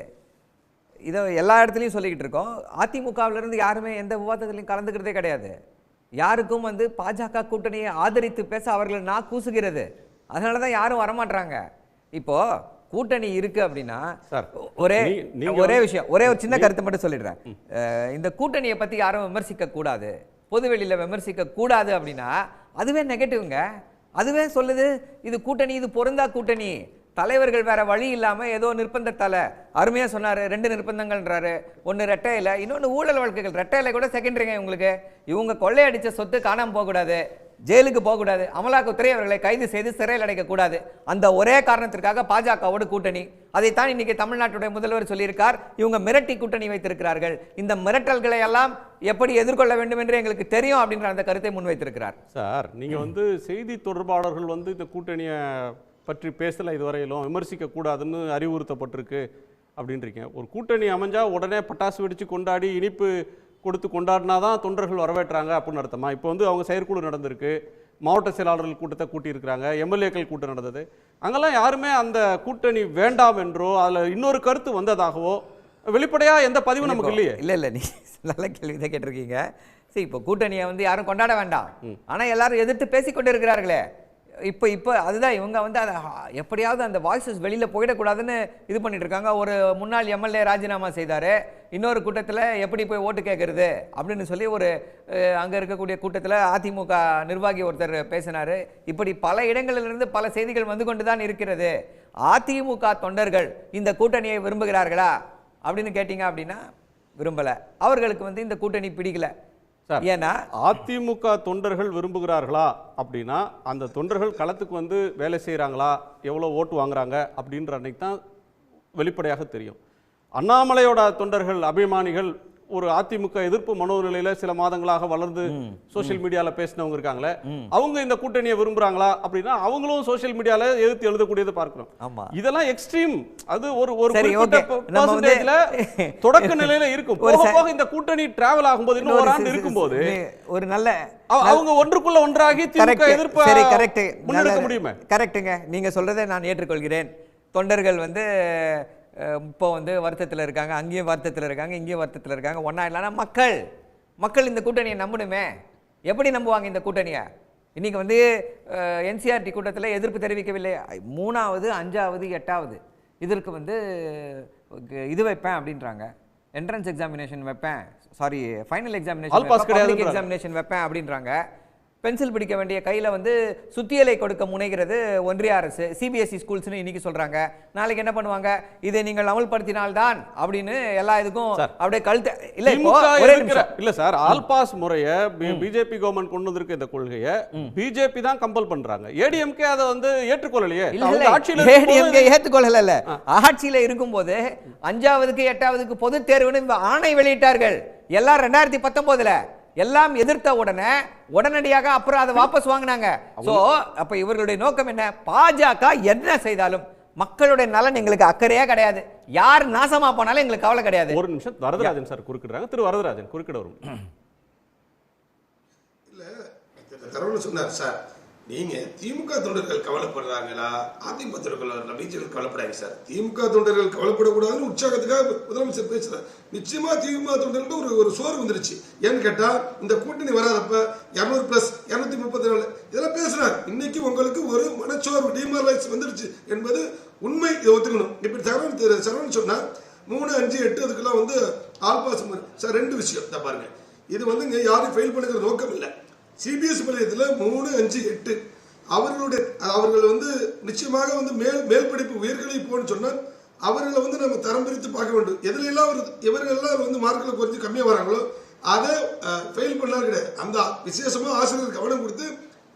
இதை எல்லா இடத்துலையும் சொல்லிக்கிட்டு இருக்கோம். அதிமுகவிலிருந்து யாருமே எந்த விவாதத்திலையும் கலந்துக்கிறதே கிடையாது. யாருக்கும் வந்து பாஜக கூட்டணியை ஆதரித்து பேச அவர்களை நான் கூசுகிறது. அதனால தான் யாரும் வரமாட்டாங்க. இப்போ கூட்டணி இருக்கு அப்படின்னா ஒரே விஷயம், ஒரே ஒரு சின்ன கருத்தை மட்டும் சொல்லிடுறேன். இந்த கூட்டணியை பத்தி யாரும் விமர்சிக்க கூடாது, பொதுவெளியில விமர்சிக்க கூடாது அப்படின்னா அதுவே நெகட்டிவ்ங்க. அதுவே சொல்லுது இது கூட்டணி, இது பொருந்தா கூட்டணி, தலைவர்கள் வேற வழி இல்லாம ஏதோ நிர்பந்தத்தால, அருமையா சொன்னாரு 2 நிர்பந்தங்கள்ன்றாரு. ஒன்னு ரெட்டையில, இன்னொன்னு ஊழல் வழக்குகள். ரெட்டையில கூட செகண்டரிங்க உங்களுக்கு. இவங்க கொள்ளையடிச்ச சொத்து காணாம போக கூடாது, ஜெயிலுக்கு போக கூடாது, அமலாக்கத்துறை அவர்களை கைது செய்து சிறையில் அடைக்க கூடாது. அந்த ஒரே காரணத்திற்காக பாஜகவோடு கூட்டணி. அதைத்தான் இன்னைக்கு தமிழ்நாட்டுடைய முதல்வர் சொல்லியிருக்கார். இவங்க மிரட்டி கூட்டணி வைத்திருக்கிறார்கள். இந்த மிரட்டல்களை எல்லாம் எப்படி எதிர்கொள்ள வேண்டும் என்று எங்களுக்கு தெரியும் அப்படின்ற அந்த கருத்தை முன்வைத்திருக்கிறார். சார், நீங்க வந்து செய்தி தொடர்பாளர்கள் வந்து இந்த கூட்டணியை பற்றி பேசல, இதுவரையிலும் விமர்சிக்க கூடாதுன்னு அறிவுறுத்தப்பட்டிருக்கு அப்படின்றீங்க. ஒரு கூட்டணி அமைஞ்சா உடனே பட்டாசு வெடிச்சு கொண்டாடி இனிப்பு கொடுத்து கொண்டாடினா தான் தொண்டர்கள் வரவேற்றாங்க அப்படின்னு அர்த்தமா? இப்போ வந்து அவங்க செயற்குழு நடந்திருக்கு, மாவட்ட செயலாளர்கள் கூட்டத்தை கூட்டியிருக்கிறாங்க, எம்எல்ஏக்கள் கூட்டம் நடந்தது. அங்கெல்லாம் யாருமே அந்த கூட்டணி வேண்டாம் என்றோ அதில் இன்னொரு கருத்து வந்ததாகவோ வெளிப்படையாக எந்த பதிவும் நமக்கு இல்லையே. இல்லை நீ நல்ல கேள்வி தான் கேட்டிருக்கீங்க. சரி, இப்போ கூட்டணியை வந்து யாரும் கொண்டாட வேண்டாம், ஆனால் எல்லாரும் எதிர்த்து பேசிக்கொண்டு இருக்கிறார்களே. இப்போ அதுதான் இவங்க வந்து அதை எப்படியாவது அந்த வாய்ஸஸ் வெளியில் போயிடக்கூடாதுன்னு இது பண்ணிட்டு இருக்காங்க. ஒரு முன்னாள் எம்எல்ஏ ராஜினாமா செய்தார். இன்னொரு கூட்டத்தில் எப்படி போய் ஓட்டு கேட்கறது அப்படின்னு சொல்லி ஒரு அங்கே இருக்கக்கூடிய கூட்டத்தில் அதிமுக நிர்வாகி ஒருத்தர் பேசினார். இப்படி பல இடங்களிலிருந்து பல செய்திகள் வந்து கொண்டு தான் இருக்கிறது. அதிமுக தொண்டர்கள் இந்த கூட்டணியை விரும்புகிறார்களா அப்படின்னு கேட்டிங்க அப்படின்னா விரும்பலை. அவர்களுக்கு வந்து இந்த கூட்டணி பிடிக்கல. ஏன்னா அதிமுக தொண்டர்கள் விரும்புகிறார்களா அப்படின்னா அந்த தொண்டர்கள் களத்துக்கு வந்து வேலை செய்கிறாங்களா, எவ்வளோ ஓட்டு வாங்குறாங்க அப்படின்ற அன்னைக்கு தான் வெளிப்படையாக தெரியும். அண்ணாமலையோட தொண்டர்கள், அபிமானிகள் ஒரு அதிமுக எதிர்ப்பு மனோநிலையில சில மாதங்களாக வளர்ந்து சோசியல் மீடியால பேசினவங்க இருக்காங்களே, அவங்க இந்த கூட்டணியை விரும்புறாங்களா அப்படின்னா அவங்களும் சோசியல் மீடியால எதிர்த்து எழுதக்கூடியதை பார்க்கிறோம். இதெல்லாம் எக்ஸ்ட்ரீம். அது ஒரு பெர்சன்டேஜ்ல தொடக்க நிலையில இருக்கும். போக போக இந்த கூட்டணி டிராவல் ஆகும்போது இன்னும் ஒரு ஆண்டு இருக்கும்போது ஒரு நல்ல அவங்க ஒன்றுக்குள்ள ஒன்றாகி திமுக எதிர்ப்பு முன்னெடுக்க முடியுமே. கரெக்ட்டுங்க, நீங்க சொல்றதை நான் ஏற்றுக்கொள்கிறேன். தொண்டர்கள் வந்து இப்போ வந்து வருத்தத்தில் இருக்காங்க, அங்கேயும் வருத்தத்தில் இருக்காங்க, இங்கேயும் வருத்தத்தில் இருக்காங்க. ஒன்றா இல்லைன்னா மக்கள் இந்த கூட்டணியை நம்பணுமே. எப்படி நம்புவாங்க இந்த கூட்டணியை? இன்றைக்கி வந்து என்சிஆர்டி கூட்டத்தில் எதிர்ப்பு தெரிவிக்கவில்லை. 3வது 5வது 8வது இதற்கு வந்து இது வைப்பேன் அப்படின்றாங்க. என்ட்ரன்ஸ் எக்ஸாமினேஷன் வைப்பேன், சாரி ஃபைனல் எக்ஸாமினேஷன் வைப்பேன் அப்படின்றாங்க. பென்சில் பிடிக்க வேண்டிய கையில் வந்து சுத்தியலை கொடுக்க முனைகிறது ஒன்றிய அரசு. சிபிஎஸ்இ ஸ்கூல்ஸ்னு இன்னைக்கு சொல்றாங்க. நாளைக்கு என்ன பண்ணுவாங்க? இதை நீங்கள் அமல்படுத்தினால்தான் அப்படின்னு எல்லா இதுக்கும் அப்படியே கழுத்து இல்ல சார். ஆல் பாஸ் முறையை பிஜேபி கவர்மெண்ட் கொண்டு வந்திருக்க இந்த கொள்கையை பிஜேபி தான் கம்பல் பண்றாங்க. ஏடிஎம்கே அதை வந்து ஏற்றுக்கொள்ளலையே. ஏற்றுக்கொள்ளல. ஆட்சியில இருக்கும்போது 5வதுக்கு 8வதுக்கு பொது தேர்வுன்னு ஆணை வெளியிட்டார்கள். எல்லாம் 2019ல எல்லாம் எதிர்த்த உடனடியாக அப்புறம் அதை வாபஸ் வாங்கினாங்க. சோ அப்ப இவர்களுடைய நோக்கம் என்ன? பாஜக என்ன செய்தாலும் மக்களுடைய நலன் எங்களுக்கு அக்கறையே கிடையாது. யார் நாசமா போனாலும் எங்களுக்கு கவலை கிடையாது. ஒரு நிமிஷம், வரதராஜன் சார் குறுக்கிடுறாங்க. திரு வரதராஜன் குறுக்கிட வரும். இல்ல சொன்னார் சார், நீங்க திமுக தொண்டர்கள் கவலைப்படுறாங்களா, அதிமுக தொண்டர்கள் பிஜேபி கவலைப்படாங்க சார். திமுக தொண்டர்கள் கவலைப்படக்கூடாதுன்னு உற்சாகத்துக்காக முதலமைச்சர் பேசுறாரு. நிச்சயமா திமுக தொண்டர்கள் ஒரு சோறு வந்துருச்சு. ஏன்னு கேட்டா இந்த கூட்டணி வராதப்ப 200+, 234 இதெல்லாம் பேசுறாரு. இன்னைக்கு உங்களுக்கு ஒரு மனச்சோர்வு, டிமாரலைஸ் வந்துருச்சு என்பது உண்மை. இதை ஒத்துக்கணும். இப்படி சரவணன் சொன்னா 3, 5, 8 அதுக்கெல்லாம் வந்து ஆல் பாஸ் சார். 2 விஷயம் தான் பாருங்க. இது வந்து யாரும் ஃபெயில் பண்ணுகிற நோக்கம் இல்லை. சிபிஎஸ்இ பள்ளியத்தில் 3, 5, 8 அவர்கள் வந்து நிச்சயமாக வந்து மேல் படிப்பு உயர்கல்வி போன்னு சொன்னால் அவர்களை வந்து நம்ம தரம் பிரித்து பார்க்க வேண்டும். எதுலாம் இவர்கள்லாம் வந்து மார்க்கில் கொஞ்சம் கம்மியாக வராங்களோ அதை ஃபெயில் பண்ணலாம் கிடையாது. அந்த விசேஷமா ஆசிரியர் கவனம் கொடுத்து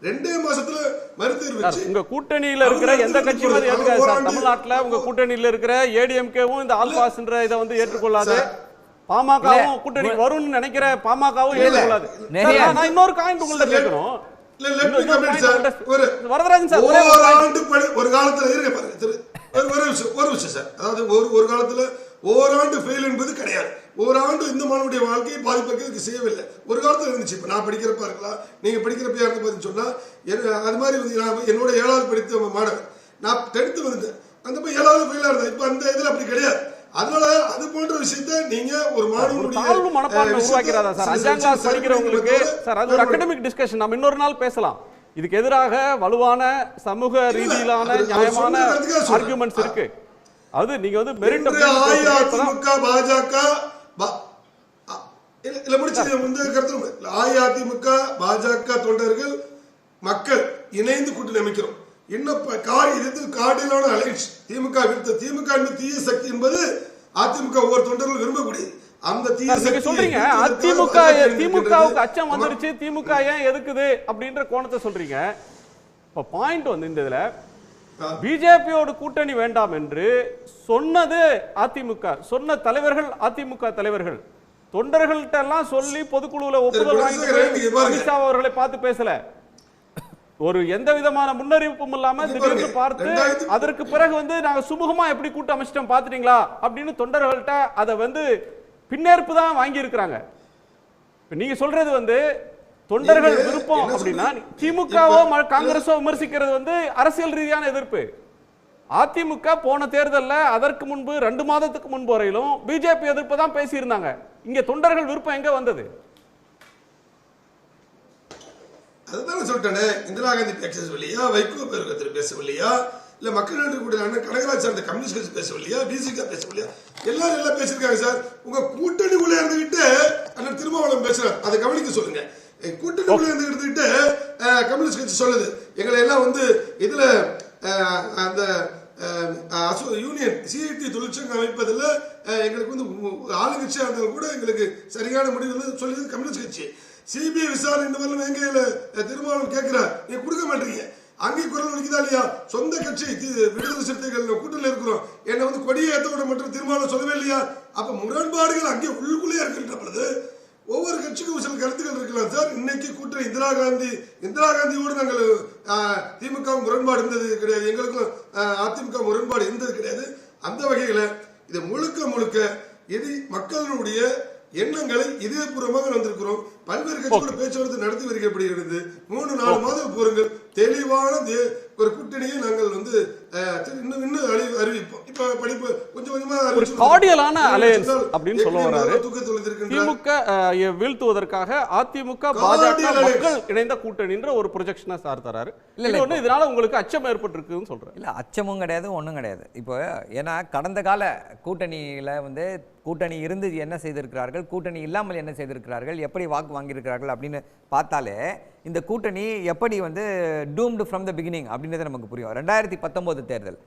2 மாசத்துல மறுதேர்வு வச்சு உங்க கூட்டணியில இருக்கிற எந்த கட்சி மாதிரி ஏற்றுக்காது சார். தமிழ்நாட்டில் உங்க கூட்டணியில இருக்கிற ஏடிஎம்கேவும் இந்த ஆல் பாஸ்ன்ற இதை வந்து ஏற்றுக்கொள்ளாது. பாமகவும் கூட்டணி வரும்னு நினைக்கிற பாமகவும் ஏற்றுக்கொள்ளாது. நான் இன்னொரு காயின் உங்கள்ட்ட கேட்கணும். வரதராஜன் சார், ஒரு காலத்துல இருங்க பாருங்க, ஒரு விஷயம் சார். அதாவது ஒரு காலத்துல ஓராண்டு ஃபெயில் என்பது கிடையாது. ஓராண்டு இந்த மாணவனுடைய வாழ்க்கையை பாதிப்பதற்கு செய்யவில்லை. ஒரு காலத்துல இருந்துச்சு. இப்ப நான் படிக்கிறப்ப இருக்கலாம், நீங்க படிக்கிறப்ப இருந்து சொன்னா அது மாதிரி வந்து என்னோட 7வது படித்த மாணவர் நான் 10th வந்துட்டேன், அந்த போய் 7வது ஃபெயிலாக இருந்தேன். இப்போ அந்த இதில் அப்படி கிடையாது. அதனால அது போன்ற விஷயத்தை நீங்க ஒரு தாழ்வு மனப்பான்மை உருவாக்கிறாரா சார்? 5ஆம் கிளாஸ் படிக்கிறவங்களுக்கு சார் அது ஒரு அகாடமிக் டிஸ்கஷன், நம்ம இன்னொரு நாள் பேசலாம். இதுக்கு எதிராக வலுவான சமூக ரீதியிலான நியாயமான ஆர்குமெண்ட்ஸ் இருக்கு. அது நீங்க வந்து மெரிட் அஇஅதிமுக பாஜக இல்ல முடிச்சு வந்து கருத்து அஇஅதிமுக பாஜக தொண்டர்கள் மக்கள் இணைந்து கூட்டணி அமைக்கிறோம். இன்னும் கார்டியலான அலைன்ஸ் திமுக விருத்த திமுக என்பது தீய சக்தி என்பது அதிமுக ஒவ்வொரு தொண்டர்கள் விரும்பக்கூடியது. அந்த தீய சக்தி சொல்றீங்க திமுகவுக்கு அச்சம் வந்துருச்சு, திமுக ஏன் எதுக்குது அப்படின்ற கோணத்தை சொல்றீங்க. இப்ப பாயிண்ட் வந்து இந்த இதுல பிஜேபியோட கூட்டணி வேண்டாம் என்று சொன்னது அதிமுக, சொன்ன தலைவர்கள் அதிமுக தலைவர்கள் தொண்டர்கள்ட்ட எல்லாம் சொல்லி பொதுக்குழுல ஒப்புதல் வாங்கி அமித்ஷா அவர்களை பார்த்து பேசல. ஒரு எந்த விதமான முன்னறிவிப்பும் இல்லாம திடீர்னு பார்த்து அதற்கு பிறகு வந்து நாங்க சுமூகமா எப்படி கூட்டம் அமைச்சிட்டோம் பாத்துட்டீங்களா அப்படின்னு தொண்டர்கள்ட்ட அதை வந்து பின்னேற்பு தான் வாங்கி இருக்கிறாங்க. நீங்க சொல்றது வந்து தொண்டர்கள் விருப்பம் அப்படின்னா திமுகவோ காங்கிரஸோ விமர்சிக்கிறது வந்து அரசியல் ரீதியான எதிர்ப்பு. அதிமுக போன தேர்தலில் அதற்கு முன்பு 2 மாதத்துக்கு முன்பு வரையிலும் பிஜேபி எதிர்ப்பு தான் பேசியிருந்தாங்க. இங்க தொண்டர்கள் விருப்பம் எங்க வந்தது? அதுதான் சொல்லிட்டேனே, இந்திரா காந்தி பேசவில்லையா, வைகோ பேசவில்லையா, இல்ல மக்கள் நன்றி கூட கனகராஜ் சார்ந்த கம்யூனிஸ்ட் கட்சி பேசவில்லையா, பிசிக பேசவில்லையா, எல்லாரும் எல்லாம் பேசியிருக்காங்க சார். உங்க கூட்டணிக்குள்ள இருந்துகிட்டு அண்ணன் திருமாவளவன் பேசுறாரு, அதை கவனிக்க சொல்லுங்க. கூட்டணிக்குள்ள இருந்துகிட்டு கம்யூனிஸ்ட் கட்சி சொல்லுது எங்களை எல்லாம் வந்து இதுல அந்த யூனியன் சிஐடி தொழிற்சங்கம் அமைப்பதில் எங்களுக்கு வந்து ஆளுங்கட்சியாக இருந்தாலும் கூட எங்களுக்கு சரியான முடிவு சொல்லியது கம்யூனிஸ்ட் கட்சி. சிபிஐ விசாரணை இந்த மாதிரி எங்க திருமாவளவன் கேட்கிறார், நீங்க கொடுக்க மாட்டீங்க. அங்கேயும் குரல் வலிக்குதா இல்லையா? சொந்த கட்சி விடுதலை சிறுத்தைகள் கூட்டணியில் இருக்கிறோம், என்னை வந்து கொடியை ஏற்ற விட மட்டும் திருமாவளவன் சொல்லவே இல்லையா? அப்ப முரண்பாடுகள் அங்கே உள்ளுக்குள்ளே இருக்கின்ற பொழுது ஒவ்வொரு கட்சிக்கும் சில கருத்துக்கள் இருக்கலாம் சார். இன்னைக்கு கூட்டணி இந்திரா காந்தியோடு நாங்கள் திமுக முரண்பாடு இருந்தது கிடையாது, எங்களுக்கும் அதிமுக முரண்பாடு இருந்தது கிடையாது. அந்த வகையில இது முழுக்க எது மக்களுடைய எண்ணங்களை இதயபூர்வமாக வந்திருக்கிறோம். பல்வேறு கட்சிகளோட பேச்சுவார்த்தை நடத்தி வருகிறது. 3-4 மாதம் போருங்கள், தெளிவான ஒரு கூட்டணியை நாங்கள் வந்து இன்னும் அறிவிப்போம். இப்ப படிப்பு கொஞ்சம் கொஞ்சமா கார்டியலான அலையன்ஸ் அப்படின்னு சொல்ல வராரு. திமுக வீழ்த்துவதற்காக அதிமுக பாஜக மக்கள் இணைந்த கூட்டணின்ற ஒரு ப்ரொஜெக்ஷனை சார் தராரு. இல்ல இதனால உங்களுக்கு அச்சம் ஏற்பட்டிருக்குன்னு சொல்றேன். இல்ல அச்சமும் கிடையாது, ஒன்றும் கிடையாது. இப்போ ஏன்னா கடந்த கால கூட்டணியில வந்து கூட்டணி இருந்து என்ன செய்திருக்கிறார்கள், கூட்டணி இல்லாமல் என்ன செய்திருக்கிறார்கள், எப்படி வாக்கு வாங்கியிருக்கிறார்கள் அப்படின்னு பார்த்தாலே இந்த கூட்டணி எப்படி வந்து டூம்டு ஃப்ரம் த பிகினிங் அப்படின்றது நமக்கு புரியும். 2019 தேர்தல்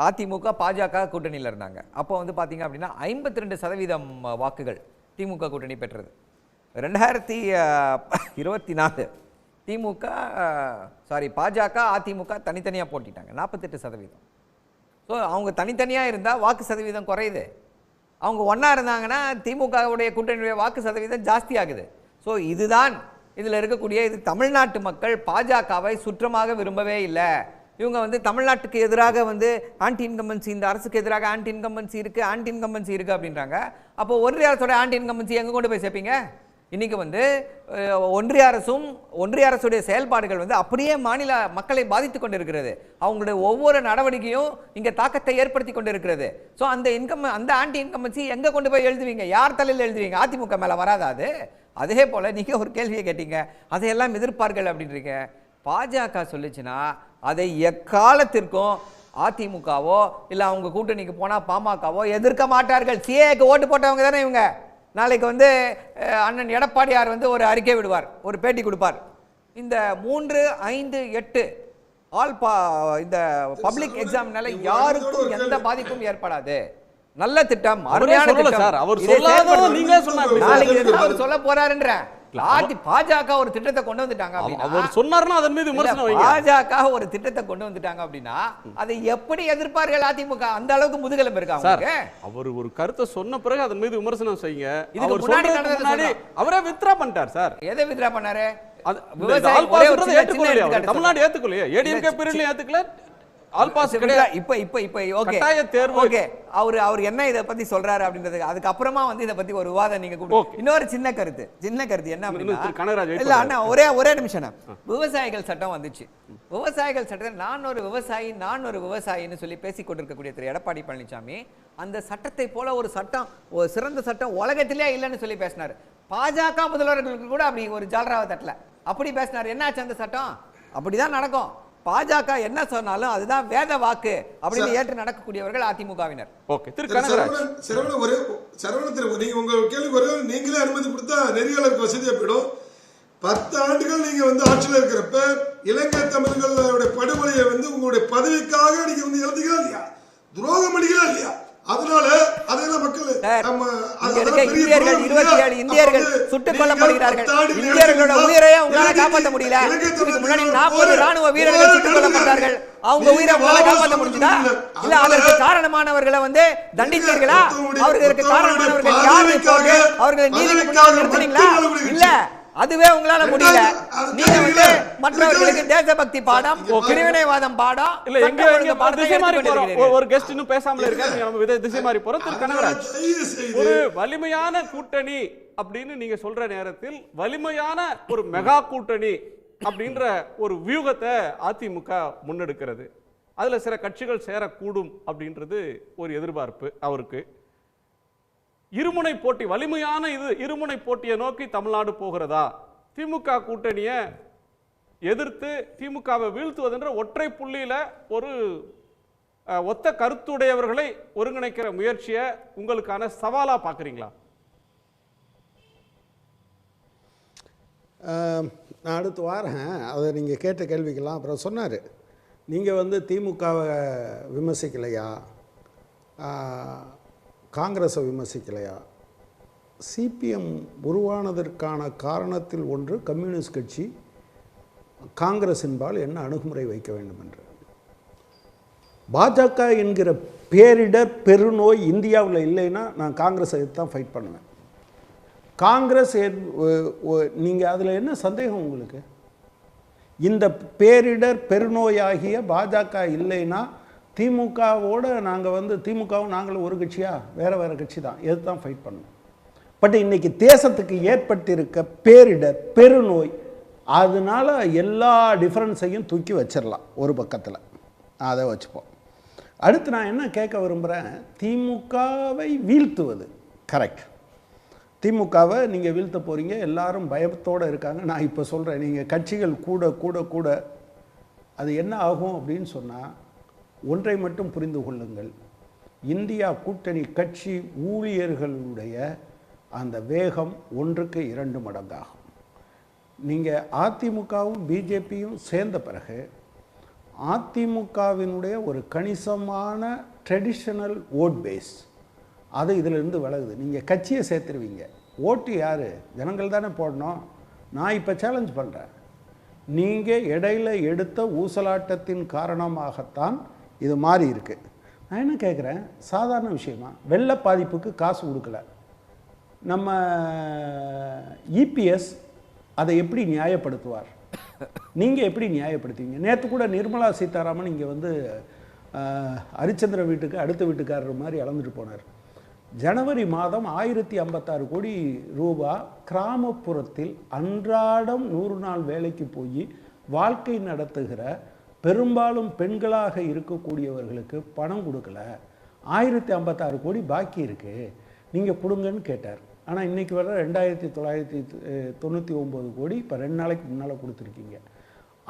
அதிமுக பாஜக கூட்டணியில் இருந்தாங்க. அப்போ வந்து பார்த்தீங்க அப்படின்னா 52% வாக்குகள் திமுக கூட்டணி பெற்றது. 2024 பாஜக அதிமுக தனித்தனியாக போட்டிட்டாங்க, 48%. ஸோ அவங்க தனித்தனியாக இருந்தால் வாக்கு சதவீதம் குறையுது. அவங்க ஒன்றா இருந்தாங்கன்னா திமுகவுடைய கூட்டணியுடைய வாக்கு சதவீதம் ஜாஸ்தி ஆகுது. ஸோ இதுதான் இதில் இருக்கக்கூடிய இது. தமிழ்நாட்டு மக்கள் பாஜகவை சுற்றமாக விரும்பவே இல்லை. இவங்க வந்து தமிழ்நாட்டுக்கு எதிராக வந்து ஆன்டி இன்கம்பன்சி, இந்த அரசுக்கு எதிராக ஆன்டி இன்கம்பன்சி இருக்குது அப்படின்றாங்க. அப்போ ஒன்றிய அரசோட ஆன்டி இன்கம்பன்சி எங்கே கொண்டு போய் சேர்ப்பீங்க? இன்றைக்கி வந்து ஒன்றிய அரசுடைய செயல்பாடுகள் வந்து அப்படியே மாநில மக்களை பாதித்து கொண்டு இருக்கிறது. அவங்களுடைய ஒவ்வொரு நடவடிக்கையும் இங்கே தாக்கத்தை ஏற்படுத்தி கொண்டு இருக்கிறது. ஸோ அந்த ஆன்டி இன்கம்பன்சி எங்கே கொண்டு போய் எழுதுவீங்க? யார் தலையில் எழுதுவீங்க? அதிமுக மேலே வராது. அதே போல் நீங்கள் ஒரு கேள்வியை கேட்டீங்க, அதையெல்லாம் எதிர்ப்பார்கள் அப்படின்றீங்க. பாஜக சொல்லிச்சுன்னா அதை எக்காலத்திற்கும் அதிமுகவோ இல்லை அவங்க கூட்டணிக்கு போனால் பாமகவோ எதிர்க்க மாட்டார்கள். சிஏக்கு ஓட்டு போட்டவங்க தானே இவங்க. நாளைக்கு வந்து அண்ணன் எடப்பாடியார் வந்து ஒரு அறிக்கை விடுவார், ஒரு பேட்டி கொடுப்பார். இந்த 3, 5, 8 இந்த பப்ளிக் எக்ஸாம்னால யாருக்கும் எந்த பாதிப்பும் ஏற்படாது. நல்ல திட்டம், அருமையான திட்டம். அவர் சொல்ல போறாருன்ற பாஜக ஒரு திட்டத்தை கொண்டு வந்துட்டாங்க. அவர் சொன்னார்னா அதன் மீது விமர்சனம் வைங்க. பாஜக ஒரு திட்டத்தை கொண்டு வந்துட்டாங்க அப்படின்னா அதை எப்படி எதிர்ப்பார்கள் அதிமுக? அந்த அளவுக்கு முதுகெலும்பு இருக்காங்க. அவர் ஒரு கருத்தை சொன்ன பிறகு அதன் மீது விமர்சனம் செய்யுங்க. இதுக்கு முன்னாடி அவரே வித்ரா பண்ணிட்டார் சார். எதை வித்ரா பண்ணாரு? தமிழ்நாடு ஏத்துக்கலையே, ஏடிஎம்கே பீரியட்ல ஏத்துக்கல, ஆல் பாஸ் கிடையாது. இப்போ ஓகே கட்டாய தேர்வு. ஓகே அவர் என்ன இதை பத்தி சொல்றாரு அப்படின்றது அதுக்கப்புறமா வந்து இதை பத்தி ஒரு விவாதம் நீங்க கூப்பிட்டு இன்னொரு சின்ன கருத்து என்ன அப்படின்னா இல்ல அண்ணா ஒரே நிமிஷம். விவசாயிகள் சட்டம் வந்துச்சு. விவசாயிகள் சட்டத்தில் நான் ஒரு விவசாயின்னு சொல்லி பேசிக் கொண்டிருக்கக்கூடிய திரு எடப்பாடி பழனிசாமி அந்த சட்டத்தை போல ஒரு சட்டம், ஒரு சிறந்த சட்டம் உலகத்திலே இல்லைன்னு சொல்லி பேசினாரு. பாஜக முதல்வர்களுக்கு கூட அப்படி ஒரு ஜால்ராவை தட்டல, அப்படி பேசினார். என்னாச்சு அந்த சட்டம்? அப்படிதான் நடக்கும். பாஜக என்ன சொன்னாலும் அதுதான் வேத வாக்கு அப்படின்னு ஏற்று நடக்கக்கூடியவர்கள் அதிமுகவினர். ஓகே, திரு கனகராஜ் நீங்க உங்க கேள்வி நீங்களே அனுமதி கொடுத்தா நெறியாளருக்கு வசதியா போயிடும். 10 ஆண்டுகள் நீங்க வந்து ஆட்சியில் இருக்கிறப்ப இலங்கை தமிழர்களுடைய படுகொலையை வந்து உங்களுடைய பதவிக்காக நீங்க வந்து எழுதிக்கலாம் இல்லையா, துரோகம் பண்ணிக்கலாம் இல்லையா? அதனால அதெல்லாம் மக்கள் இந்தியர்கள் 27 இந்தியர்கள் சுட்டுக் கொல்லப்படுகிறார்கள். இந்தியர்களோட உயிரையே உங்களால காப்பாற்ற முடியல. இதுக்கு முன்னாடி 40 ராணுவ வீரர்கள் சுட்டுக் கொல்லப்பட்டார்கள். அவங்க உயிரை உங்களால காப்பாற்ற முடிஞ்சதா? இல்ல அதற்கு காரணமானவர்களை வந்து தண்டித்தீர்களா? அவர்களுக்கு காரணமானவர்கள் யார்? அவர்களை நீதிமன்றத்தில் நிறுத்தினீங்களா? இல்ல, அதுவே உங்களால முடியல. நீங்க வந்து மற்றவர்களுக்கு தேசபக்தி பாடம், பிரிவினைவாதம் பாடம், இல்ல எங்க திசை மாறி போறோம். ஒரு கெஸ்ட் இன்னும் பேசாமல இருக்காரு, நம்ம திசை மாறி போறோம். திரு கனகராஜ், ஒரு வலிமையான கூட்டணி அப்படின்னு நீங்க சொல்ற நேரத்தில் வலிமையான ஒரு மெகா கூட்டணி அப்படின்ற ஒரு வியூகத்தை அதிமுக முன்னெடுக்கிறது. அதுல சில கட்சிகள் சேரக்கூடும் அப்படின்றது ஒரு எதிர்பார்ப்பு அவருக்கு. இருமுனை போட்டி, வலிமையான இருமுனை போட்டியை நோக்கி தமிழ்நாடு போகிறதா? திமுக கூட்டணியை எதிர்த்து திமுகவை வீழ்த்துவதென்ற ஒற்றை புள்ளியில ஒரு ஒத்த கருத்துடையவர்களை ஒருங்கிணைக்கிற முயற்சியை உங்களுக்கான சவாலா பார்க்குறீங்களா? நான் அடுத்து வாரேன். அதை நீங்கள் கேட்ட கேள்விக்கெல்லாம் அப்புறம் சொன்னார். நீங்கள் வந்து திமுகவை விமர்சிக்கலையா, காங்கிரஸை விமர்சிக்கலையா? சிபிஎம் உருவானதற்கான காரணத்தில் ஒன்று கம்யூனிஸ்ட் கட்சி காங்கிரஸின்பால் என்ன அணுகுமுறை வைக்க வேண்டும் என்று. பாஜக என்கிற பேரிடர் பெருநோய் இந்தியாவில் இல்லைன்னா நான் காங்கிரஸை தான் ஃபைட் பண்ணுவேன். காங்கிரஸ் நீங்கள் அதில் என்ன சந்தேகம் உங்களுக்கு? இந்த பேரிடர் பெருநோயாகிய பாஜக இல்லைன்னா திமுகவோடு நாங்கள் வந்து திமுகவும் நாங்களும் ஒரு கட்சியா? வேறு கட்சி தான், எது தான் ஃபைட் பண்ணணும். பட் இன்றைக்கி தேசத்துக்கு ஏற்பட்டிருக்க பேரிடர் பெருநோய், அதனால் எல்லா டிஃப்ரென்ஸையும் தூக்கி வச்சிடலாம் ஒரு பக்கத்தில், அதை வச்சுப்போம். அடுத்து நான் என்ன கேட்க விரும்புகிறேன், திமுகவை வீழ்த்துவது கரெக்ட். திமுகவை நீங்கள் வீழ்த்த போகிறீங்க, எல்லாரும் பயத்தோடு இருக்காங்க. நான் இப்போ சொல்கிறேன், நீங்கள் கட்சிகள் கூட கூட கூட அது என்ன ஆகும் அப்படின்னு சொன்னால், ஒன்றை மட்டும் புரிந்து கொள்ளுங்கள், இந்தியா கூட்டணி கட்சி ஊழியர்களுடைய அந்த வேகம் 1க்கு 2 மடங்காகும். நீங்கள் அதிமுகவும் பிஜேபியும் சேர்ந்த பிறகு அதிமுகவினுடைய ஒரு கணிசமான ட்ரெடிஷ்னல் ஓட் பேஸ் அது இதிலிருந்து விலகுது. நீங்கள் கட்சியை சேர்த்துருவீங்க, ஓட்டு யார்? ஜனங்கள் தானே போடணும். நான் இப்போ சேலஞ்ச் பண்ணுறேன், நீங்கள் இடையில எடுத்த ஊசலாட்டத்தின் காரணமாகத்தான் இது மாறி இருக்குது. நான் என்ன கேட்குறேன், சாதாரண விஷயமா வெள்ள பாதிப்புக்கு காசு கொடுக்கல, நம்ம இபிஎஸ் அதை எப்படி நியாயப்படுத்துவார்? நீங்கள் எப்படி நியாயப்படுத்துவீங்க? நேற்று கூட நிர்மலா சீதாராமன் இங்கே வந்து ஹரிச்சந்திர வீட்டுக்கு அடுத்த வீட்டுக்காரர் மாதிரி அளந்துட்டு போனார். ஜனவரி மாதம் 1056 கோடி ரூபா கிராமப்புறத்தில் அன்றாடம் 100 நாள் வேலைக்கு போய் வாழ்க்கை நடத்துகிற பெரும்பாலும் பெண்களாக இருக்கக்கூடியவர்களுக்கு பணம் கொடுக்கல. 1056 கோடி பாக்கி இருக்குது, நீங்கள் கொடுங்கன்னு கேட்டார். ஆனால் இன்றைக்கி வர 2999 கோடி இப்போ 2 நாளைக்கு முன்னால் கொடுத்துருக்கீங்க.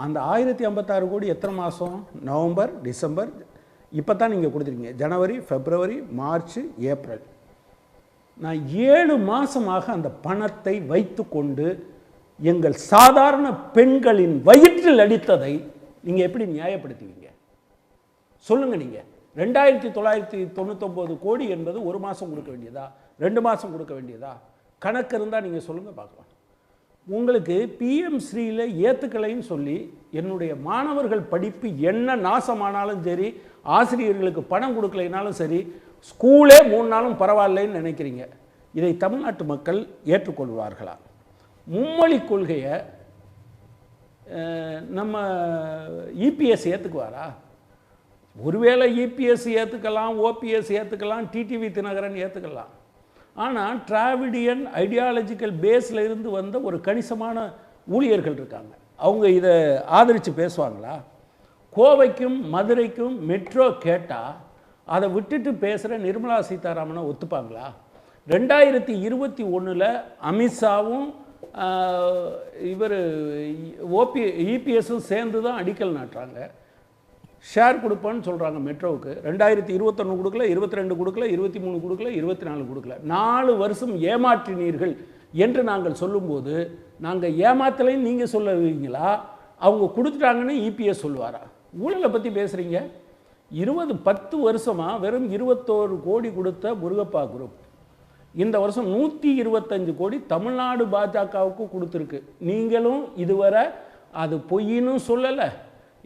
அந்த 1056 கோடி எத்தனை மாதம்? நவம்பர், டிசம்பர், இப்போ தான் நீங்கள் கொடுத்துருக்கீங்க. ஜனவரி, பிப்ரவரி, மார்ச், ஏப்ரல். நான் 7 மாதமாக அந்த பணத்தை வைத்து கொண்டு எங்கள் சாதாரண பெண்களின் வயிற்றில் அடித்ததை நீங்கள் எப்படி நியாயப்படுத்துவீங்க சொல்லுங்கள்? நீங்கள் 2999 கோடி என்பது 1 மாதம் கொடுக்க வேண்டியதா, 2 மாதம் கொடுக்க வேண்டியதா? கணக்கு இருந்தால் நீங்கள் சொல்லுங்கள் பார்க்கலாம். உங்களுக்கு பிஎம் ஸ்ரீயில் ஏற்றுக்கலைன்னு சொல்லி என்னுடைய மாணவர்கள் படிப்பு என்ன நாசமானாலும் சரி, ஆசிரியர்களுக்கு பணம் கொடுக்கலைனாலும் சரி, ஸ்கூலே 3 நாளும் பரவாயில்லைன்னு நினைக்கிறீங்க. இதை தமிழ்நாட்டு மக்கள் ஏற்றுக்கொள்வார்களா? மும்மொழி கொள்கையை நம்ம இபிஎஸ் ஏற்றுக்குவாரா? ஒருவேளை இபிஎஸ் ஏற்றுக்கலாம், ஓபிஎஸ் ஏற்றுக்கலாம், டிடிவி தினகரன் ஏற்றுக்கலாம். ஆனால் டிராவிடியன் ஐடியாலஜிக்கல் பேஸில் இருந்து வந்த ஒரு கணிசமான ஊழியர்கள் இருக்காங்க. அவங்க இதை ஆதரித்து பேசுவாங்களா? கோவைக்கும் மதுரைக்கும் மெட்ரோ கேட்டால் அதை விட்டுட்டு பேசுகிற நிர்மலா சீதாராமனை ஒத்துப்பாங்களா? 2021 அமித்ஷாவும் இவர் இபிஎஸும் சேர்ந்து தான் அடிக்கல் நாட்டுறாங்க. ஷேர் கொடுப்பேன்னு சொல்கிறாங்க மெட்ரோவுக்கு. 2021 கொடுக்கல, 22 கொடுக்கல, 23 கொடுக்கல, 24 கொடுக்கல. 4 வருஷம் ஏமாற்றினீர்கள் என்று நாங்கள் சொல்லும்போது நாங்கள் ஏமாத்தலைன்னு நீங்கள் சொல்லுவீங்களா? அவங்க கொடுத்துட்டாங்கன்னு இபிஎஸ் சொல்லுவாரா? ஊழலை பற்றி பேசுகிறீங்க. 10 வருஷமாக வெறும் 21 கோடி கொடுத்த முருகப்பா குரூப் இந்த வருஷம் 125 கோடி தமிழ்நாடு பாஜகவுக்கு கொடுத்துருக்கு. நீங்களும் இதுவரை அது பொய்ன்னு சொல்லலை,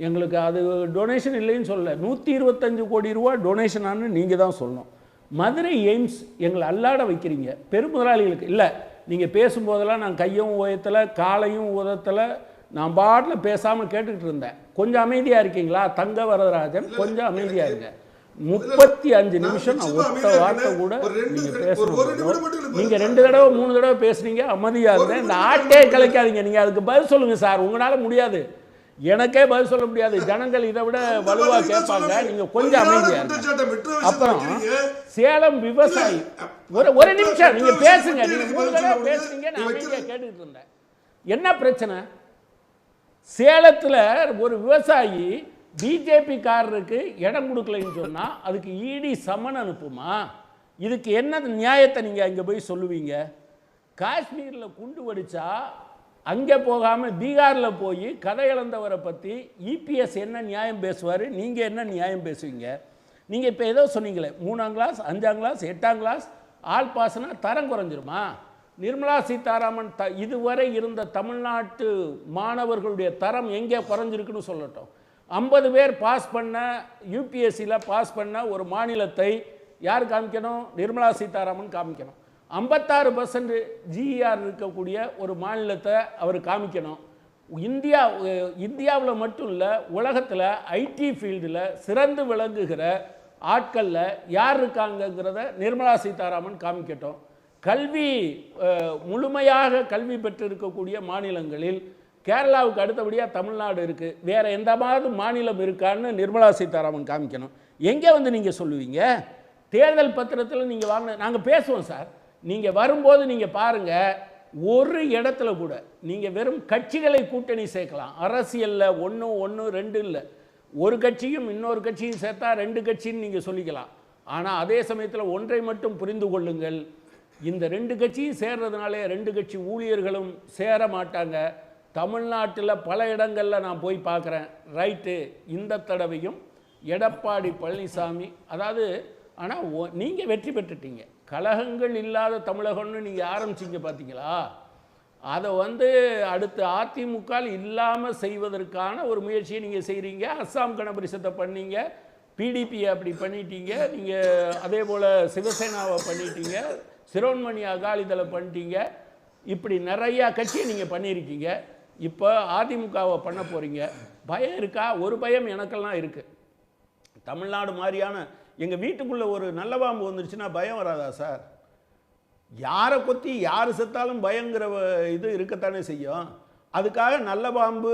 எங்களுக்கு அது டொனேஷன் இல்லைன்னு சொல்லலை. 125 கோடி ரூபா டொனேஷனானு நீங்கள் தான் சொல்லணும். மதுரை எய்ம்ஸ் எங்களை அல்லாட வைக்கிறீங்க பெருமுதலாளிகளுக்கு. இல்லை, நீங்கள் பேசும்போதெல்லாம் நான் கையும் உயர்த்தலை, காலையும் உதத்தலை, நான் பாட்டில் பேசாமல் கேட்டுக்கிட்டு இருந்தேன். கொஞ்சம் அமைதியாக இருக்கீங்களா தங்க வரதராஜன்? கொஞ்சம் அமைதியாக இருங்க. 35 நிமிஷம் நான் ஒத்த வார்த்தை கூட நீங்கள் பேசணும். நீங்கள் 2 தடவை 3 தடவை பேசுனீங்க, அமைதியாக இருந்தேன். இந்த ஆட்டே கலைக்காதீங்க. நீங்கள் அதுக்கு பதில் சொல்லுங்கள் சார். உங்களால் முடியாது, எனக்கே பதில் சொல்ல முடியாது. ஜனங்கள் இதை விட வலுவா கேட்பாங்க. நீங்க கொஞ்சம் அமைதியா இருங்க. அப்புறம் சேலம் விவசாயி ஒரு நிமிஷம் நீங்க பேசுங்க. நீங்க 3 தடவை பேசுறீங்க, நான் அமைதியா கேட்டுக்கிட்டு இருந்தேன். என்ன பிரச்சனை? சேலத்துல ஒரு விவசாயி பிஜேபி காரருக்கு இடம் கொடுக்கலன்னு சொன்னா அதுக்கு இடி சம்மன் அனுப்புமா? இதுக்கு என்ன நியாயத்தை நீங்க அங்க போய் சொல்லுவீங்க? காஷ்மீர்ல குண்டு வெடிச்சா அங்கே போகாமல் பீகாரில் போய் கதை இழந்தவரை பற்றி இபிஎஸ் என்ன நியாயம் பேசுவார்? நீங்கள் என்ன நியாயம் பேசுவீங்க? நீங்கள் இப்போ ஏதோ சொன்னீங்களே 3ஆம் கிளாஸ் 5ஆம் கிளாஸ் 8ஆம் கிளாஸ் ஆல் பாஸ்னா தரம் குறைஞ்சிருமா? நிர்மலா சீதாராமன் இதுவரை இருந்த தமிழ்நாட்டு மாணவர்களுடைய தரம் எங்கே குறைஞ்சிருக்குன்னு சொல்லட்டும். 50 பேர் பாஸ் பண்ண யூபிஎஸ்சியில் பாஸ் பண்ண ஒரு மாநிலத்தை யார் காமிக்கணும்? நிர்மலா சீதாராமன் காமிக்கணும். 56% ஜிஆர் இருக்கக்கூடிய ஒரு மாநிலத்தை அவர் காமிக்கணும். இந்தியாவில் மட்டும் இல்லை, உலகத்தில் ஐடி ஃபீல்டில் சிறந்து விளங்குகிற ஆட்களில் யார் இருக்காங்கங்கிறத நிர்மலா சீதாராமன் காமிக்கட்டும். கல்வி முழுமையாக கல்வி பெற்றிருக்கக்கூடிய மாநிலங்களில் கேரளாவுக்கு அடுத்தபடியாக தமிழ்நாடு இருக்குது. வேறு எந்த மாதிரி மாநிலம் இருக்கான்னு நிர்மலா சீதாராமன் காமிக்கணும். எங்கே வந்து நீங்கள் சொல்லுவீங்க? தேர்தல் பத்திரத்தில் நீங்கள் வாங்கின நாங்கள் பேசுவோம் சார். நீங்கள் வரும்போது நீங்கள் பாருங்கள், ஒரு இடத்துல கூட நீங்கள் வெறும் கட்சிகளை கூட்டணி சேர்க்கலாம். அரசியலில் 1 1 2 இல்லை, ஒரு கட்சியும் இன்னொரு கட்சியும் சேர்த்தா 2 கட்சின்னு நீங்கள் சொல்லிக்கலாம். ஆனால் அதே சமயத்தில் ஒன்றை மட்டும் புரிந்து கொள்ளுங்கள், இந்த 2 கட்சியும் சேர்றதுனாலே 2 கட்சி ஊழியர்களும் சேர மாட்டாங்க. தமிழ்நாட்டில் பல இடங்களில் நான் போய் பார்க்குறேன். ரைட்டு, இந்த தடவையும் எடப்பாடி பழனிசாமி அதாவது, ஆனால் நீங்கள் வெற்றி பெற்றுட்டீங்க. கழகங்கள் இல்லாத தமிழகம்னு நீங்கள் ஆரம்பிச்சிங்க பார்த்தீங்களா? அதை அடுத்து அதிமுக இல்லாமல் செய்வதற்கான ஒரு முயற்சியை நீங்கள் செய்கிறீங்க. அஸ்ஸாம் கணபரிசத்தை பண்ணீங்க, பிடிபியை அப்படி பண்ணிட்டீங்க, நீங்கள் அதே போல் சிவசேனாவை பண்ணிட்டீங்க, சிரோன்மணி அகாலிதளை பண்ணிட்டீங்க. இப்படி நிறையா கட்சியை நீங்கள் பண்ணியிருக்கீங்க. இப்போ அதிமுகவை பண்ண போகிறீங்க. பயம் இருக்கா? ஒரு பயம் எனக்கெல்லாம் இருக்குது. தமிழ்நாடு மாதிரியான எங்கள் வீட்டுக்குள்ளே ஒரு நல்ல பாம்பு வந்துருச்சுன்னா பயம் வராதா சார்? யாரை கொத்தி யார் செத்தாலும் பயங்கிற இது இருக்கத்தானே செய்யும். அதுக்காக நல்ல பாம்பு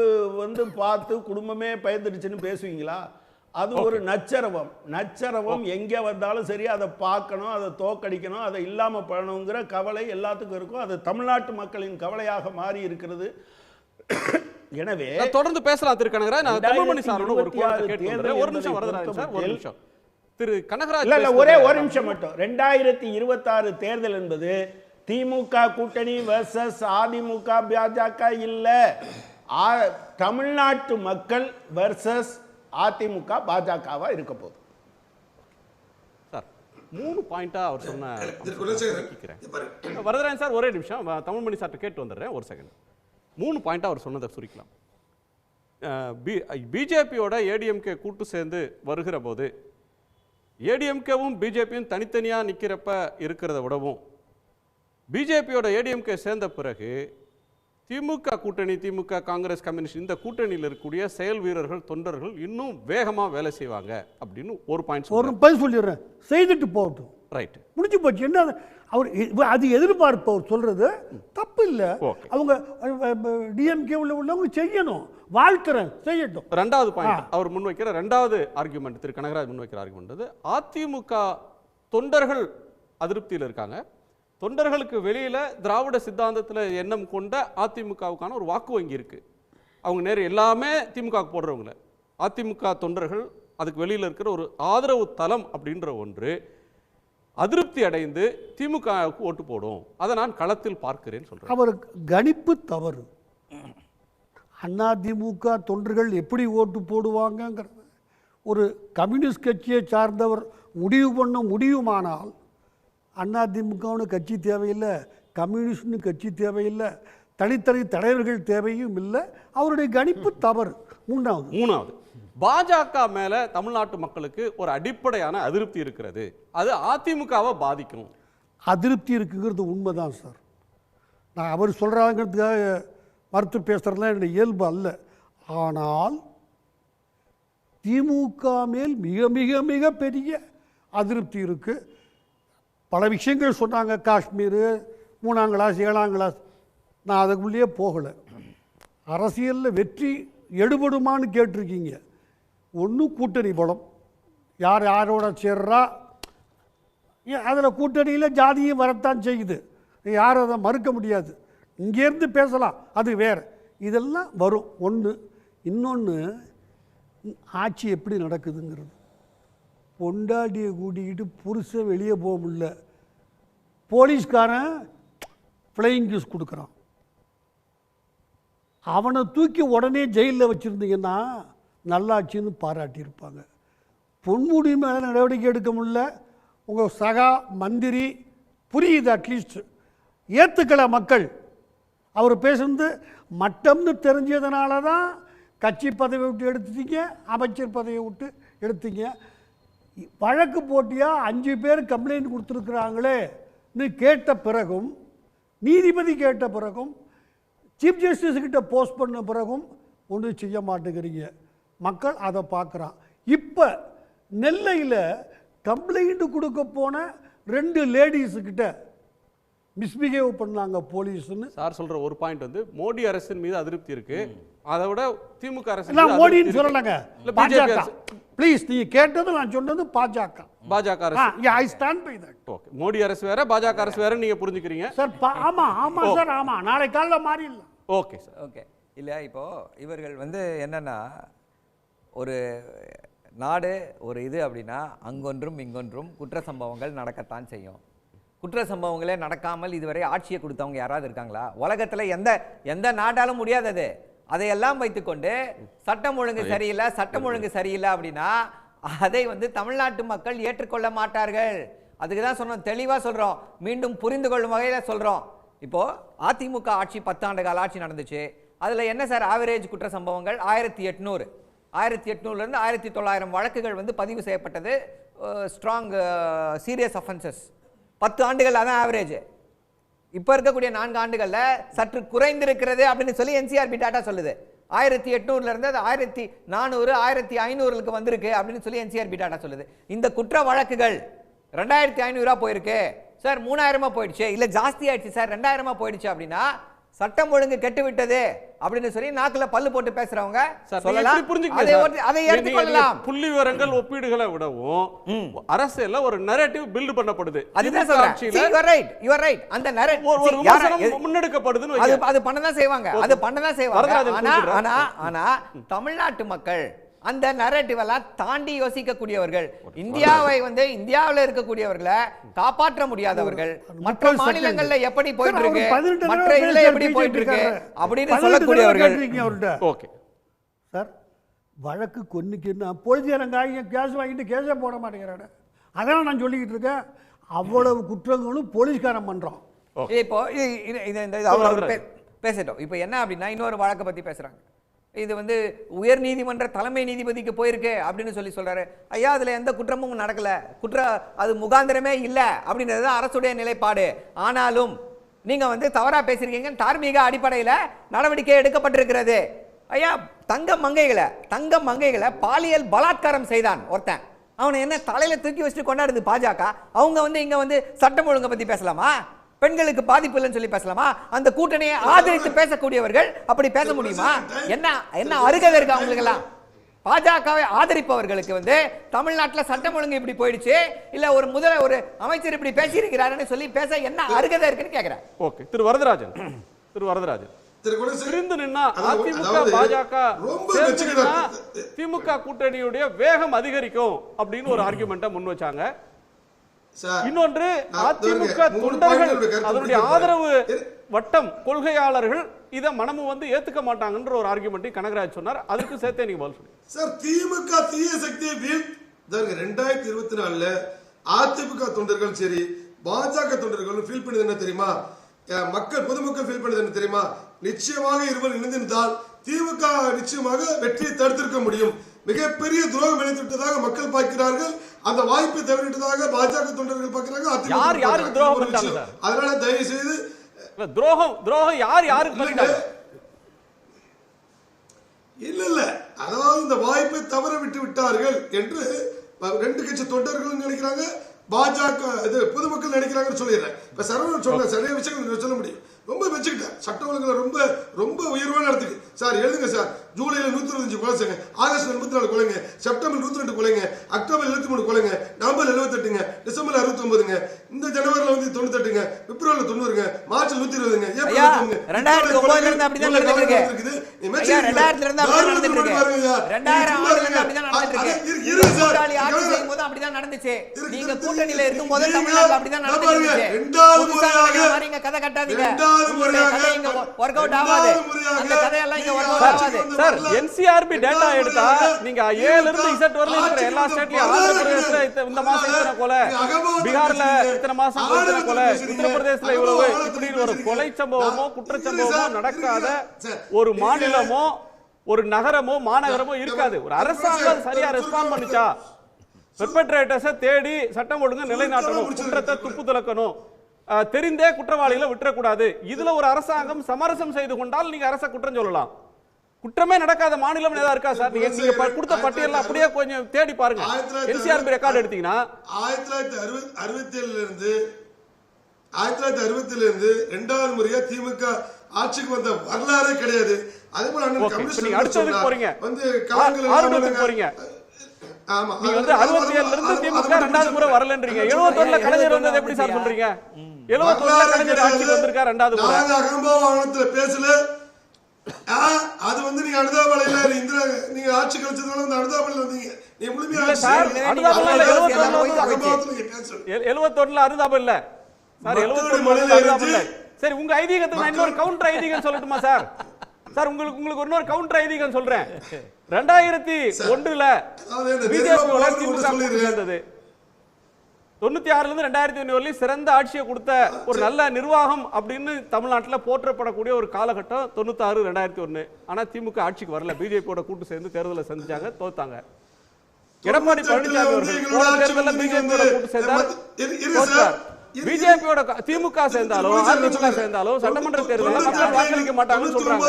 பார்த்து குடும்பமே பயந்துடுச்சுன்னு பேசுவீங்களா? அது ஒரு நச்சரவம் எங்கே வந்தாலும் சரி அதை பார்க்கணும், அதை தோக்கடிக்கணும், அதை இல்லாமல் பண்ணணுங்கிற கவலை எல்லாத்துக்கும் இருக்கும். அது தமிழ்நாட்டு மக்களின் கவலையாக மாறி இருக்கிறது. எனவே தொடர்ந்து பேசலாம் திரு கனகராஜ். நான் தமிழ்மணி சாரோட ஒரு நிமிஷம் வரதராஜன் சார், ஒரு நிமிஷம் திரு கனகராஜ். இல்ல ஒரே ஒரு நிமிஷம் மட்டும். 2026 தேர்தல் என்பது திமுக கூட்டணி வெர்சஸ் அதிமுக பாஜக இல்ல, தமிழ்நாட்டு மக்கள் வெர்சஸ் அதிமுக பாஜகவா இருக்க போகுது. சார் 3 பாயிண்டா அவர் சொன்ன வரதராஜன் சார், ஒரே நிமிஷம் தமிழ்மணி சார்ட்ட கேட்டு வந்துடுறேன், ஒரு செகண்ட். 3 பாயிண்டா அவர் சொன்னதை சுருக்கலாம். பிஜேபியோட ஏடிஎம்கே கூட்டு சேர்ந்து வருகிற போது ஏடிஎம்கேவும் பிஜேபியும் தனித்தனியாக நிற்கிறப்ப இருக்கிறத விடவும் பிஜேபியோட ஏடிஎம்கே சேர்ந்த பிறகு திமுக கூட்டணி, திமுக, காங்கிரஸ், கம்யூனிஸ்ட் இந்த கூட்டணியில் இருக்கக்கூடிய செயல் வீரர்கள், தொண்டர்கள் இன்னும் வேகமாக வேலை செய்வாங்க அப்படின்னு ஒரு பாயிண்ட். ஒரு பதில் சொல்லிடுறேன், செய்துட்டு போகட்டும், ரைட், முடிஞ்சு போச்சு. என்ன அவர் அது எதிர்பார்ப்பு அவர் சொல்றது தப்பு இல்லை. அவங்க டிஎம்கே உள்ளவங்க செய்யணும், வாழ்த்துறேன், செய்யட்டும். ரெண்டாவது பாயிண்ட் அவர் முன்வைக்கிற ரெண்டாவது ஆர்குமெண்ட், திரு கனகராஜ் முன்வைக்கிற ஆர்குமெண்ட், அதிமுக தொண்டர்கள் அதிருப்தியில் இருக்காங்க. தொண்டர்களுக்கு வெளியில திராவிட சித்தாந்தத்தில் எண்ணம் கொண்ட அதிமுகவுக்கான ஒரு வாக்கு வங்கி இருக்கு. அவங்க நேர எல்லாமே திமுக போடுறவங்கள, அதிமுக தொண்டர்கள் அதுக்கு வெளியில் இருக்கிற ஒரு ஆதரவு தளம் அப்படின்ற ஒன்று அதிருப்தி அடைந்து திமுகவுக்கு ஓட்டு போடும். அதை நான் களத்தில் பார்க்கிறேன் சொல்றேன். அவர் கணிப்பு தவறு. அதிமுக தொண்டர்கள் எப்படி ஓட்டு போடுவாங்கங்கிறது ஒரு கம்யூனிஸ்ட் கட்சியை சார்ந்தவர் முடிவு பண்ண முடியுமானால் அதிமுகவுன்னு கட்சி தேவையில்லை, கம்யூனிஸ்ட்னு கட்சி தேவையில்லை, தனித்தனி தலைவர்கள் தேவையும் இல்லை. அவருடைய கணிப்பு தவறு. மூணாவது பாஜக மேல தமிழ்நாட்டு மக்களுக்கு ஒரு அடிப்படையான அதிருப்தி இருக்கிறது. அது அதிமுகவை பாதிக்கும். அதிருப்தி இருக்குங்கிறது உண்மைதான் சார். நான் அவர் சொல்கிறாங்கிறதுக்காக மறுத்து பேசுகிறதுலாம் என்னுடைய இயல்பு அல்ல. ஆனால் திமுக மேல் மிக மிக மிக பெரிய அதிருப்தி இருக்குது. பல விஷயங்கள் சொன்னாங்க, காஷ்மீர், 3ஆம் கிளாஸ் 7ஆம் கிளாஸ். நான் அதுக்குள்ளேயே போகலை. அரசியலில் வெற்றி எடுபடுமான்னு கேட்டிருக்கீங்க. ஒன்று கூட்டணி பலம், யார் யாரோட சேர்றா, அதில் கூட்டணியில் ஜாதியும் வரத்தான் செய்யுது, யாரும் அதை மறுக்க முடியாது. இங்கேருந்து பேசலாம், அது வேறு, இதெல்லாம் வரும். ஒன்று. இன்னொன்று, ஆட்சி எப்படி நடக்குதுங்கிறது. பொண்டாட்டியை கூட்டிக்கிட்டு புருஷன் வெளியே போக முடியல, போலீஸ்காரன் ஃப்ளையிங் கிஸ் கொடுக்குறான். அவனை தூக்கி உடனே ஜெயிலில் வச்சுருந்தீங்கன்னா நல்லாட்சின்னு பாராட்டியிருப்பாங்க. பொன்முடி மேலே நடவடிக்கை எடுக்க முடியல, உங்கள் சகா மந்திரி புரியுது, அட்லீஸ்ட் ஏற்றுக்கலை மக்கள். அவர் பேசுனது மட்டம்னு தெரிஞ்சதுனால தான் கட்சி பதவியை விட்டு எடுத்துட்டீங்க, அமைச்சர் பதவியை விட்டு எடுத்தீங்க. வழக்கு போட்டியாக 5 பேர் கம்ப்ளைண்ட் கொடுத்துருக்குறாங்களேன்னு கேட்ட பிறகும், நீதிபதி கேட்ட பிறகும், சீஃப் ஜஸ்டிஸ்கிட்ட போஸ்ட் பண்ண பிறகும் ஒன்றும் செய்ய மாட்டேங்கிறீங்க. மக்கள் அதை பார்க்குறான். இப்போ நெல்லையில் கம்ப்ளைண்ட் கொடுக்க போன 2 லேடிஸுக்கிட்ட மிஸ்பிஹேவ் பண்ணாங்க போலீஸ்னு சார் சொல்ற ஒரு பாயிண்ட் வந்து மோடி அரசின் மீது அதிருப்தி இருக்கு. அதை விட திமுக அரசு மோடின்னு சொல்லலங்க, பாஜக. ப்ளீஸ், நீங்க கேட்டது நான் சொன்னது பாஜக அரசு. I stand by that. Okay, Modi அரசு வேற, பாஜக அரசு வேற நீங்க புரிஞ்சுக்கிறீங்க சார். ஆமா ஆமா சார், ஆமா. நாளை காலைல மாறிடலாம். Okay sir, okay. இல்லை, இப்போ இவர்கள் வந்து என்னன்னா, ஒரு நாடு ஒரு இது அப்படின்னா அங்கொன்றும் இங்கொன்றும் குற்ற சம்பவங்கள் நடக்கத்தான் செய்யும். குற்ற சம்பவங்களே நடக்காமல் இதுவரை ஆட்சியை கொடுத்தவங்க யாராவது இருக்காங்களா? உலகத்தில் எந்த நாட்டாலும் முடியாதது. அதையெல்லாம் வைத்துக்கொண்டு சட்டம் ஒழுங்கு சரியில்லை, சட்டம் ஒழுங்கு சரியில்லை அப்படின்னா அதை வந்து தமிழ்நாட்டு மக்கள் ஏற்றுக்கொள்ள மாட்டார்கள். அதுக்கு தான் சொன்னோம், தெளிவாக சொல்கிறோம், மீண்டும் புரிந்து கொள்ளும் வகையில் சொல்கிறோம். இப்போது அதிமுக ஆட்சி 10 ஆண்டு கால ஆட்சி நடந்துச்சு. அதில் என்ன சார் ஆவரேஜ் குற்ற சம்பவங்கள்? 1800. 1800லேருந்து 1900 வழக்குகள் வந்து பதிவு செய்யப்பட்டது. ஸ்ட்ராங் சீரியஸ் அஃபென்சஸ் 10 ஆண்டுகள், அதான் ஆவரேஜ். இப்போ இருக்கக்கூடிய 4 ஆண்டுகளில் சற்று குறைந்திருக்கிறது அப்படின்னு சொல்லி என்சிஆர்பி டாட்டா சொல்லுது. 1800லேருந்து அது 1400 1500க்கு வந்திருக்கு அப்படின்னு சொல்லி என்சிஆர்பி டாட்டா சொல்லுது. இந்த குற்ற வழக்குகள் 2500 போயிருக்கு சார், 3000 போயிடுச்சு, இல்லை ஜாஸ்தி ஆயிடுச்சு சார், 2000 போயிடுச்சு அப்படின்னா சட்டம் ஒழுங்கு கெட்டு விட்டது அப்படின்னு சொல்லி நாக்குல பல்லு போட்டு பேசுறவங்க சொல்லலாம். அதை எடுத்துக்கொள்ளலாம். புள்ளி விவரங்கள் ஒப்பீடுகளை விடவும் அரசியல்ல ஒரு நரேட்டிவ் பில்ட் பண்ணப்படுது. அதுதான் சொல்றேன். You are right, you are right. அந்த நரேட்டிவ் முன்னெடுக்கப்படுதுன்னு அது பண்ணதான் செய்வாங்க, அது பண்ணதான் செய்வாங்க. ஆனா தமிழ்நாட்டு மக்கள் அந்த நரேட்டிவ் எல்லாம் தாண்டி யோசிக்கக்கூடியவர்கள். இந்தியாவில் இருக்கக்கூடியவர்களை காப்பாற்ற முடியாதவர்கள், மற்ற மாநிலங்கள்ல எப்படி போயிட்டு இருக்கு, மற்ற இதுல எப்படி போயிட்டு இருக்கு அப்படின்னு சொல்லக்கூடியவர்கள். ஓகே சார், வழக்கு கொன்னிக்குன்னா பொழுதுரங்காய கேஸ் வாங்கிட்டு கேஸே போட மாட்டேங்கிறாங்க. அதான் நான் சொல்லிக்கிட்டு இருக்கேன். அவ்வளவு குற்றங்களும் போலீஸ்காரன் பண்றோம். இப்போ பேசட்டும். இப்போ என்ன அப்படின்னா, இன்னொரு வழக்கை பத்தி பேசுறாங்க. இது வந்து உயர் நீதிமன்ற தலைமை நீதிபதிக்கு போயிருக்கு அப்படின்னு சொல்றாரு. ஐயா, அதுல எந்த குற்றமும் நடக்கல, அது முகாந்திரமே இல்லை அப்படின்றது அரசுடைய நிலைப்பாடு. ஆனாலும் நீங்க வந்து தவறா பேசிருக்கீங்க, தார்மீக அடிப்படையில் நடவடிக்கை எடுக்கப்பட்டிருக்கிறது. ஐயா, தங்க மங்கைகளை பாலியல் பலாத்காரம் செய்தான் ஒருத்தன், அவனை என்ன தலையில தூக்கி வச்சுட்டு கொண்டாடுது பாஜக. அவங்க வந்து இங்க வந்து சட்டம் ஒழுங்கை பத்தி பேசலாமா? பெண்களுக்கு பாதிப்பு இல்லைன்னு சொல்லி பேசலாமா? அந்த கூட்டணியை ஆதரித்து பேசக்கூடியவர்கள் அப்படி பேச முடியுமா? என்ன அருகதை இருக்கு அவங்களுக்கு எல்லாம்? பாஜகவை ஆதரிப்பவர்களுக்கு வந்து தமிழ்நாட்டில் சட்டம் ஒழுங்கு இப்படி போயிடுச்சு, இல்ல ஒரு அமைச்சர் இப்படி பேசியிருக்கிறாருன்னு சொல்லி பேச என்ன அருகதை இருக்குன்னு கேட்கிறேன். ஓகே, திரு வரதராஜன் பிரிந்து நின்னா அதிமுக பாஜக திமுக கூட்டணியுடைய வேகம் அதிகரிக்கும் அப்படின்னு ஒரு ஆர்குமெண்ட்டை முன் வச்சாங்க. இன்னொன்று, அதிமுக தொண்டர்கள் அதனுடைய ஆதரவு வட்டம் கொள்கையாளர்கள் இதை மனமும் வந்து ஏத்துக்க மாட்டாங்கன்ற ஒரு ஆர்குமெண்ட் கனகராஜ் சொன்னார். அதுக்கு சேர்த்தே நீங்க பதில் சொல்லுங்க சார். திமுக தீய சக்தியை 2024 அதிமுக தொண்டர்கள் சரி பாஜக தொண்டர்கள் ஃபீல் பண்ணது என்ன தெரியுமா? பொதுமக்கள் ஃபீல் பண்ணது என்ன தெரியுமா? நிச்சயமாக இருவர் இணைந்திருந்தால் திமுக நிச்சயமாக வெற்றியை தடுத்திருக்க முடியும். மிகப்பெரிய துரோகம் இணைத்துவிட்டதாக மக்கள் பார்க்கிறார்கள். அந்த வாய்ப்பை தவறிவிட்டதாக பாஜக தொண்டர்கள் பார்க்கிறாங்க. அதனால தயவு செய்து துரோகம் யாருக்கு இல்ல அதாவது இந்த வாய்ப்பை தவற விட்டு விட்டார்கள் என்று ரெண்டு கட்சி தொண்டர்கள் நினைக்கிறாங்க, பாஜக பொதுமக்கள் நினைக்கிறாங்கன்னு சொல்லிடுறேன். இப்ப சரவணன் சொன்ன நிறைய விஷயங்கள் சொல்ல முடியும். ரொம்ப வச்சுக்கிட்டேன் சட்ட ஒழுங்குல ரொம்ப உயர்வான இடத்துக்கு சார் எழுதுங்க சார். ஜூலைல 125 கொலை செய்யுங்க, ஆகஸ்ட் 84 கொலைங்க, செப்டம்பர் 102 கொலைங்க, அக்டோபர் 73 கொலைங்க, நவம்பர் 78ங்க, டிசம்பர் 69ங்க, இந்த ஜனவரில வந்து 98ங்க, பிப்ரவரில 90ங்க, மார்ச் 120ங்க, ஏப்ரல் 20ங்க. 2009ல இருந்து அப்படி தான் நடந்துட்டு இருக்கு. ஐயா 2000ல இருந்து அப்படி தான் நடந்துட்டு இருக்கு. 2000 ஆண்டுல இருந்து அப்படி தான் நடந்துட்டு இருக்கு. கூட்டாளி ஆட்சி செய்யும்போது அப்படி தான் நடந்துச்சு. நீங்க கூட்டணியில இருக்கும்போது தமிழ்நாட்டுல அப்படி தான் நடந்துச்சு. ரெண்டாவது முறையாக நீங்க கதை கட்டாதீங்க. ஒர்க் அவுட் ஆகாது. அந்த கதையெல்லாம் இங்க ஒர்க் அவுட் ஆகாது. சார், NCRB டேட்டா எடுத்தா நீங்க A ல இருந்து Z வரல இருக்கிற எல்லா ஸ்டேட்லயும் ஆந்திர பிரதேசல இந்த மாசம் இத்தனை கொலை, பீகார்ல இத்தனை மாசம் இத்தனை கொலை, உத்தரப்பிரதேசல இவ்வளவு, இப்படி ஒரு கொலை சம்பவமோ குற்றச்சம்பவமோ நடக்காத ஒரு மாநிலமோ ஒரு நகரமோ மாநகரமோ இருக்காது. ஒரு அரசாங்கம் சரியா ரெஸ்பாண்ட் பண்ணிச்சா, பெர்பெட்ரேட்டர்ஸை தேடி சட்டம் ஒழுங்கு நிலைநாட்டணும், குற்றத்தை துப்பு துலக்கணும், தெரிந்தே குற்றவாளிகளை விட்டுறக்கூடாது. இதுல ஒரு அரசாங்கம் சமரசம் செய்து கொண்டால் நீங்க அரச குற்றம் சொல்லலாம். குற்றமே நடக்காத மாநிலம் ஏதாவது இருக்கா சார்? நீங்க கொடுத்த பட்டியல் அப்படியே கொஞ்சம் தேடி பாருங்க. NCRB ரெக்கார்ட் எடுத்தீங்கன்னா 1967 இருந்து இரண்டாவது முறையா திமுக ஆட்சிக்கு வந்த வரலாறே கிடையாது. அதே போல அடுத்ததுக்கு போறீங்க வந்து போறீங்க. ஆமா, நீங்க வந்து 67ல இருந்து திமுக இரண்டாவது முறை வரலன்றீங்க. 71ல கலைஞர் வந்தது எப்படி சார் சொல்றீங்க? 71ல கலைஞர் ஆட்சிக்கு வந்திருக்கா இரண்டாவது முறை. நாங்க அகம்பாவனத்துல பேசல. அது வந்து நீங்க அனுதாபலையில இந்திரா நீங்க ஆட்சி கழிச்சதுனால அந்த அனுதாபலையில வந்தீங்க. நீங்க முழுமையா சார் அனுதாபலையில 71ல அனுதாபம் இல்ல சார். 71ல அனுதாபம் இல்ல. சரி, உங்க ஐதீகத்துக்கு நான் இன்னொரு கவுண்டர் ஐதீகம் சொல்லட்டுமா சார்? சார், உங்களுக்கு இன்னொரு கவுண்டர் ஐதீகம் சொல்றேன். 2001ல பிஜேபியோட திமுக சேர்ந்தது. 96ல இருந்து 2001 வரையும் சிறந்த ஆட்சியை கொடுத்த ஒரு நல்ல நிர்வாகம் அப்படின்னு தமிழ்நாட்டில் போற்றப்படக்கூடிய ஒரு காலகட்டம் 96, 2001. ஆனா திமுக ஆட்சிக்கு வரல. பிஜேபியோட கூட்டு சேர்ந்து தேர்தலை சந்திச்சாங்க, தோத்தாங்க. எடப்பாடி பழனிசாமி அவர்கள் போன தேர்தலில் பிஜேபியோட கூட்டு சேர்ந்தார், தோத்தார். பிஜேபியோட திமுக சேர்ந்தாலும் அதிமுக சேர்ந்தாலும் சட்டமன்ற தேர்தலில் மக்கள் வாக்களிக்க மாட்டாங்கன்னு சொல்றாங்க.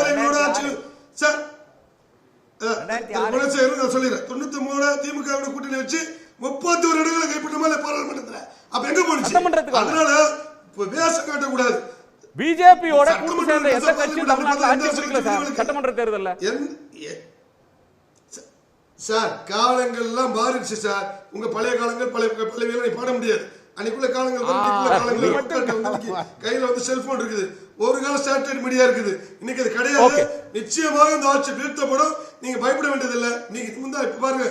93 திமுக கூட்டணி வச்சு 31 இடங்களை கைப்பற்றமால பாராளுமன்றத்தில் அப்ப எங்க போனுச்சு? அதனால வேஷம் காட்ட கூடாது. பிஜேபியோட கூட்டு சேர்ந்த எந்த கட்சியும் தமிழ்நாட்டில் ஆட்சி பிடிக்கல சார் சட்டமன்ற தேர்தலில். சார் காலங்கள்லாம் மாறிடுச்சு சார். உங்க பழைய காலங்கள் பழைய வீரரை பாட முடியாது. அன்னைக்குள்ள காலங்கள் கையில வந்து செல்போன் இருக்குது, ஒரு காலம் ஸ்டாண்டர்ட் மீடியா இருக்குது. இன்னைக்கு அது கிடையாது. நிச்சயமாக இந்த ஆட்சி வீழ்த்தப்படும். நீங்க பயப்பட வேண்டியதில்லை. நீங்க முந்தா இப்ப பாருங்க.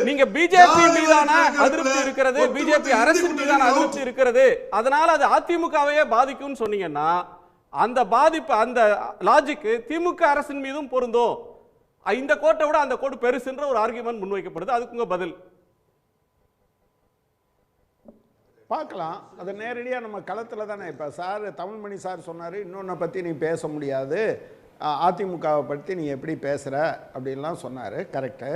நீங்க பிஜேபி மீதான அதிருப்தி இருக்கிறது, பிஜேபி அரசு மீதான அதிருப்தி இருக்கிறது, அதனால அது அதிமுகவையே பாதிக்கும் சொன்னீங்கன்னா அந்த பாதிப்பு அந்த லாஜிக் திமுக அரசின் மீதும் பொருந்தும். இந்த கோட்டை விட அந்த கோடு பெருசுன்ற ஒரு ஆர்குமெண்ட் முன்வைக்கப்படுது. அதுக்கு உங்க பதில்? பார்க்கலாம். அது நேரடியாக நம்ம களத்தில் தானே. இப்போ சார் தமிழ்மணி சார் சொன்னார், இன்னொன்றை பற்றி நீ பேச முடியாது, அதிமுகவை பற்றி நீ எப்படி பேசுகிற அப்படின்லாம் சொன்னார். கரெக்டு.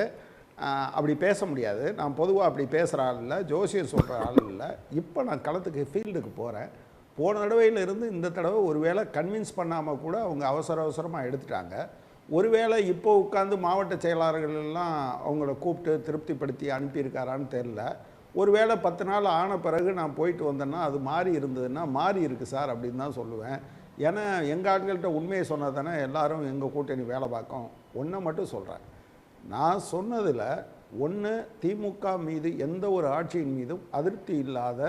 அப்படி பேச முடியாது. நான் பொதுவாக அப்படி பேசுகிற ஆள் இல்லை, ஜோசியம் சொல்கிற ஆள் இல்லை. இப்போ நான் களத்துக்கு ஃபீல்டுக்கு போகிறேன். போன தடவையிலிருந்து இந்த தடவை ஒருவேளை கன்வின்ஸ் பண்ணாமல் கூட அவங்க அவசரமாக எடுத்துட்டாங்க. ஒருவேளை இப்போ உட்காந்து மாவட்ட செயலாளர்கள் எல்லாம் அவங்கள கூப்பிட்டு திருப்திப்படுத்தி அனுப்பியிருக்காரான்னு தெரில. ஒருவேளை 10 நாள் ஆன பிறகு நான் போயிட்டு வந்தேன்னா அது மாறி இருந்ததுன்னா மாறி இருக்குது சார் அப்படின்னு தான் சொல்லுவேன். ஏன்னா எங்கள் ஆட்கள்கிட்ட உண்மையை சொன்னால் தானே எல்லாரும் எங்கள் கூட்டணி வேலை பார்க்கும். ஒன்றை மட்டும் சொல்கிறேன், நான் சொன்னதில் ஒன்று, திமுக மீது எந்த ஒரு ஆட்சியின் மீதும் அதிருப்தி இல்லாத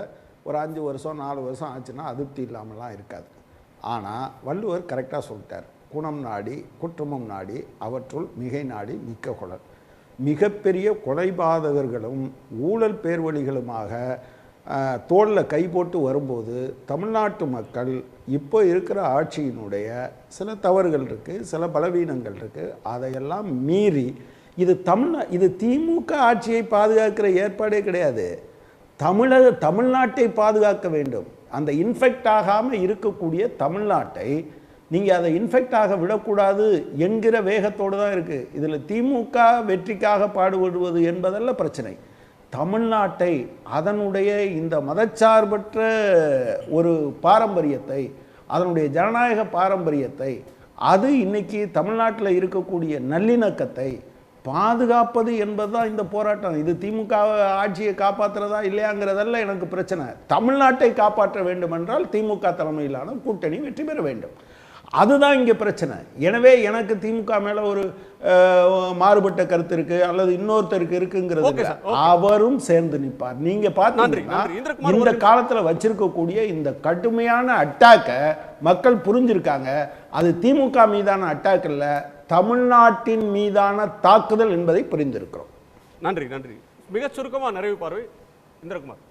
ஒரு 5 வருஷம் 4 வருஷம் ஆச்சுன்னா அதிருப்தி இல்லாமலாம் இருக்காது. ஆனால் வள்ளுவர் கரெக்டாக சொல்லிட்டார், குணம் நாடி குற்றமும் நாடி அவற்றுள் மிகை நாடி மிக்க குழல். மிகப்பெரிய கொலைபாதகர்களும் ஊழல் பேர்வழிகளுமாக தோளில் கை போட்டு வரும்போது தமிழ்நாட்டு மக்கள் இப்போ இருக்கிற ஆட்சியினுடைய சில தவறுகள் இருக்குது, சில பலவீனங்கள் இருக்குது. அதையெல்லாம் மீறி இது திமுக ஆட்சியை பாதுகாக்கிற ஏற்பாடே கிடையாது. தமிழ்நாட்டை பாதுகாக்க வேண்டும். அந்த இன்ஃபெக்ட் ஆகாமல் இருக்கக்கூடிய தமிழ்நாட்டை நீங்கள் அதை இன்ஃபெக்ட் ஆக விடக்கூடாது என்கிற வேகத்தோடு தான் இருக்குது. இதில் திமுக வெற்றிக்காக பாடுபடுவது என்பதல்ல பிரச்சனை. தமிழ்நாட்டை அதனுடைய இந்த மதச்சார்பற்ற ஒரு பாரம்பரியத்தை, அதனுடைய ஜனநாயக பாரம்பரியத்தை, அது இன்னைக்கு தமிழ்நாட்டில் இருக்கக்கூடிய நல்லிணக்கத்தை பாதுகாப்பது என்பதுதான் இந்த போராட்டம். இது திமுக ஆட்சியை காப்பாற்றுறதா இல்லையாங்கிறதல்ல எனக்கு பிரச்சனை. தமிழ்நாட்டை காப்பாற்ற வேண்டும் என்றால் திமுக தலைமையிலான கூட்டணி வெற்றி பெற வேண்டும். அதுதான் இங்கே பிரச்சனை. எனவே எனக்கு திமுக மேலே ஒரு மாறுபட்ட கருத்து இருக்கு அல்லது இன்னொருத்தருக்கு இருக்குங்கிறது அவரும் சேர்ந்து நிற்பார். நீங்க பார்த்தீங்கன்னா இந்த காலத்தில் வச்சிருக்கக்கூடிய இந்த கடுமையான அட்டாக்கை மக்கள் புரிஞ்சிருக்காங்க. அது திமுக மீதான அட்டாக் இல்ல, தமிழ்நாட்டின் மீதான தாக்குதல் என்பதை புரிந்திருக்கிறோம். நன்றி நன்றி. மிக சுருக்கமாக நிறைவு பார்வை இந்திரகுமார்.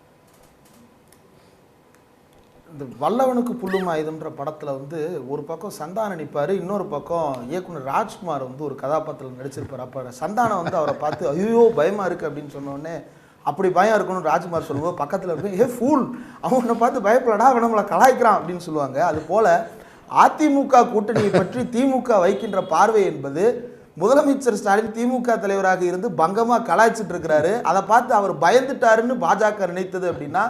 இந்த வல்லவனுக்கு புல்லும் ஆயுதம்ன்ற படத்தில் வந்து ஒரு பக்கம் சந்தானம் நிற்பார், இன்னொரு பக்கம் இயக்குனர் ராஜ்குமார் வந்து ஒரு கதாபாத்திரத்தில் நடிச்சிருப்பார். அப்போ சந்தானம் வந்து அவரை பார்த்து ஐயோ பயமாக இருக்குது அப்படின்னு சொன்னோடனே அப்படி பயம் இருக்கணும்னு ராஜ்குமார் சொல்லுவோம். பக்கத்தில் இருப்பேன், ஏ ஃபூல் அவனை பார்த்து பயப்படடா, அவன் நம்மளை கலாய்க்கிறான் அப்படின்னு சொல்லுவாங்க. அதுபோல் அதிமுக கூட்டணியை பற்றி திமுக வைக்கின்ற பார்வை என்பது முதலமைச்சர் ஸ்டாலின் திமுக தலைவராக இருந்து பங்கமாக கலாய்ச்சிட்டு இருக்கிறாரு. அதை பார்த்து அவர் பயந்துட்டாருன்னு பாஜக நினைத்தது அப்படின்னா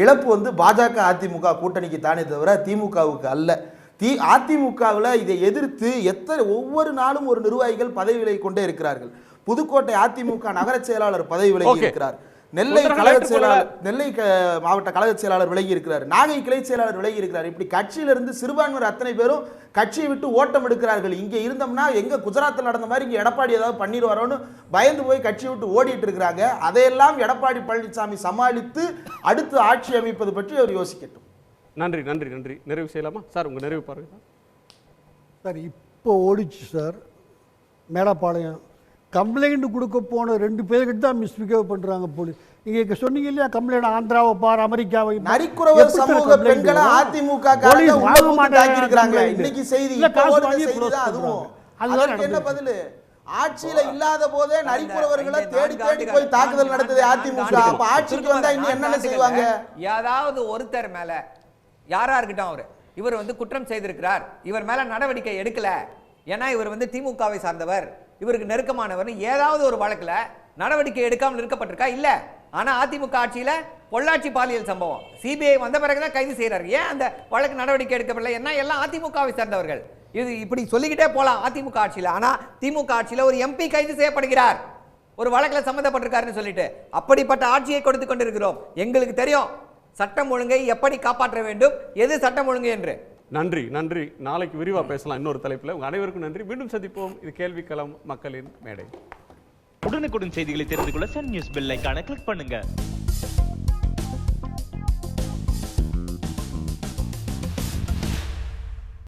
இழப்பு வந்து பாஜக அதிமுக கூட்டணிக்கு தானே தவிர திமுகவுக்கு அல்ல. அதிமுகவில் இதை எதிர்த்து ஒவ்வொரு நாளும் ஒரு நிர்வாகிகள் பதவி விலகி கொண்டே இருக்கிறார்கள். புதுக்கோட்டை அதிமுக நகர செயலாளர் பதவி விலகி இருக்கிறார். நெல்லை கழக செயலாளர், நெல்லை மாவட்ட கழக செயலாளர் விலகி இருக்கிறார். நாகை கிளை செயலாளர் விலகி இருக்கிறார். இப்படி கட்சியிலிருந்து சிறுபான்மையினர் அத்தனை பேரும் கட்சியை விட்டு ஓட்டம் எடுக்கிறார்கள். இங்கே இருந்தோம்னா எங்க குஜராத்தில் நடந்த மாதிரி இங்கே எடப்பாடி ஏதாவது பண்ணிடுவாரோன்னு பயந்து போய் கட்சியை விட்டு ஓடிட்டு இருக்கிறாங்க. அதையெல்லாம் எடப்பாடி பழனிசாமி சமாளித்து அடுத்து ஆட்சி அமைப்பது பற்றி அவர் யோசிக்கட்டும். நன்றி நன்றி நன்றி. நிறைவு செய்யலாமா சார்? உங்க நிறைவு பார்வை சார். இப்போ ஓடிச்சு சார் மேலப்பாளையம். கம்ப்ளைண்ட் கொடுக்க போன 2 பேர்கிட்ட தான் மிஸ்பிஹேவ் பண்றாங்க போலீஸ். நீங்க சொன்னீங்க இல்லையா, கம்ப்ளைண்ட் ஆந்திராவை பார், அமெரிக்காவை. நரிக்குறவர் சமூக பெண்களை அதிமுக இன்னைக்கு செய்தி அதுவும் அதுக்கு என்ன பதில்? ஆட்சியில இல்லாத போதே நரிக்குறவர்களை தேடி தேடி போய் தாக்குதல் நடந்தது அதிமுக. அப்ப ஆட்சிக்கு வந்தா இன்னும் என்னென்ன செய்வாங்க? ஏதாவது ஒருத்தர் மேல யாரா இருக்கட்டும் இவர் வந்து குற்றம் செய்திருக்கிறார், இவர் மேல நடவடிக்கை எடுக்கல, ஏன்னா இவர் வந்து திமுகவை சார்ந்தவர், இவருக்கு நெருக்கமானவர், ஏதாவது ஒரு வழக்குல நடவடிக்கை எடுக்காமல் இருக்கப்பட்டிருக்கா? இல்ல. ஆனா அதிமுக ஆட்சியில பொள்ளாச்சி பாலியல் சம்பவம் சிபிஐ வந்த பிறகுதான் கைது செய்யறாரு. ஏன் அந்த வழக்கு நடவடிக்கை எடுக்கப்படல? ஏன்னா எல்லாம் அதிமுகவை சேர்ந்தவர்கள். இது இப்படி சொல்லிக்கிட்டே போலாம் அதிமுக ஆட்சியில. ஆனா திமுக ஆட்சியில ஒரு எம்பி கைது செய்யப்படுகிறார், ஒரு வழக்குல சம்பந்தப்பட்டிருக்காருன்னு சொல்லிட்டு. அப்படிப்பட்ட ஆட்சியை கொடுத்து கொண்டிருக்கிறோம். எங்களுக்கு தெரியும் சட்டம் ஒழுங்கை எப்படி காப்பாற்ற வேண்டும், எது சட்டம் ஒழுங்கு என்று. நன்றி நன்றி. நாளைக்கு விரிவாக பேசலாம் இன்னொரு தலைப்பில். உங்கள் அனைவருக்கும் நன்றி. மீண்டும் சந்திப்போம். இது கேள்விக்களம் மக்களின் மேடை. உடனுக்குடன் செய்திகளை தெரிந்து கொள்ள சன் நியூஸ் பெல் ஐகானை கிளிக் பண்ணுங்க.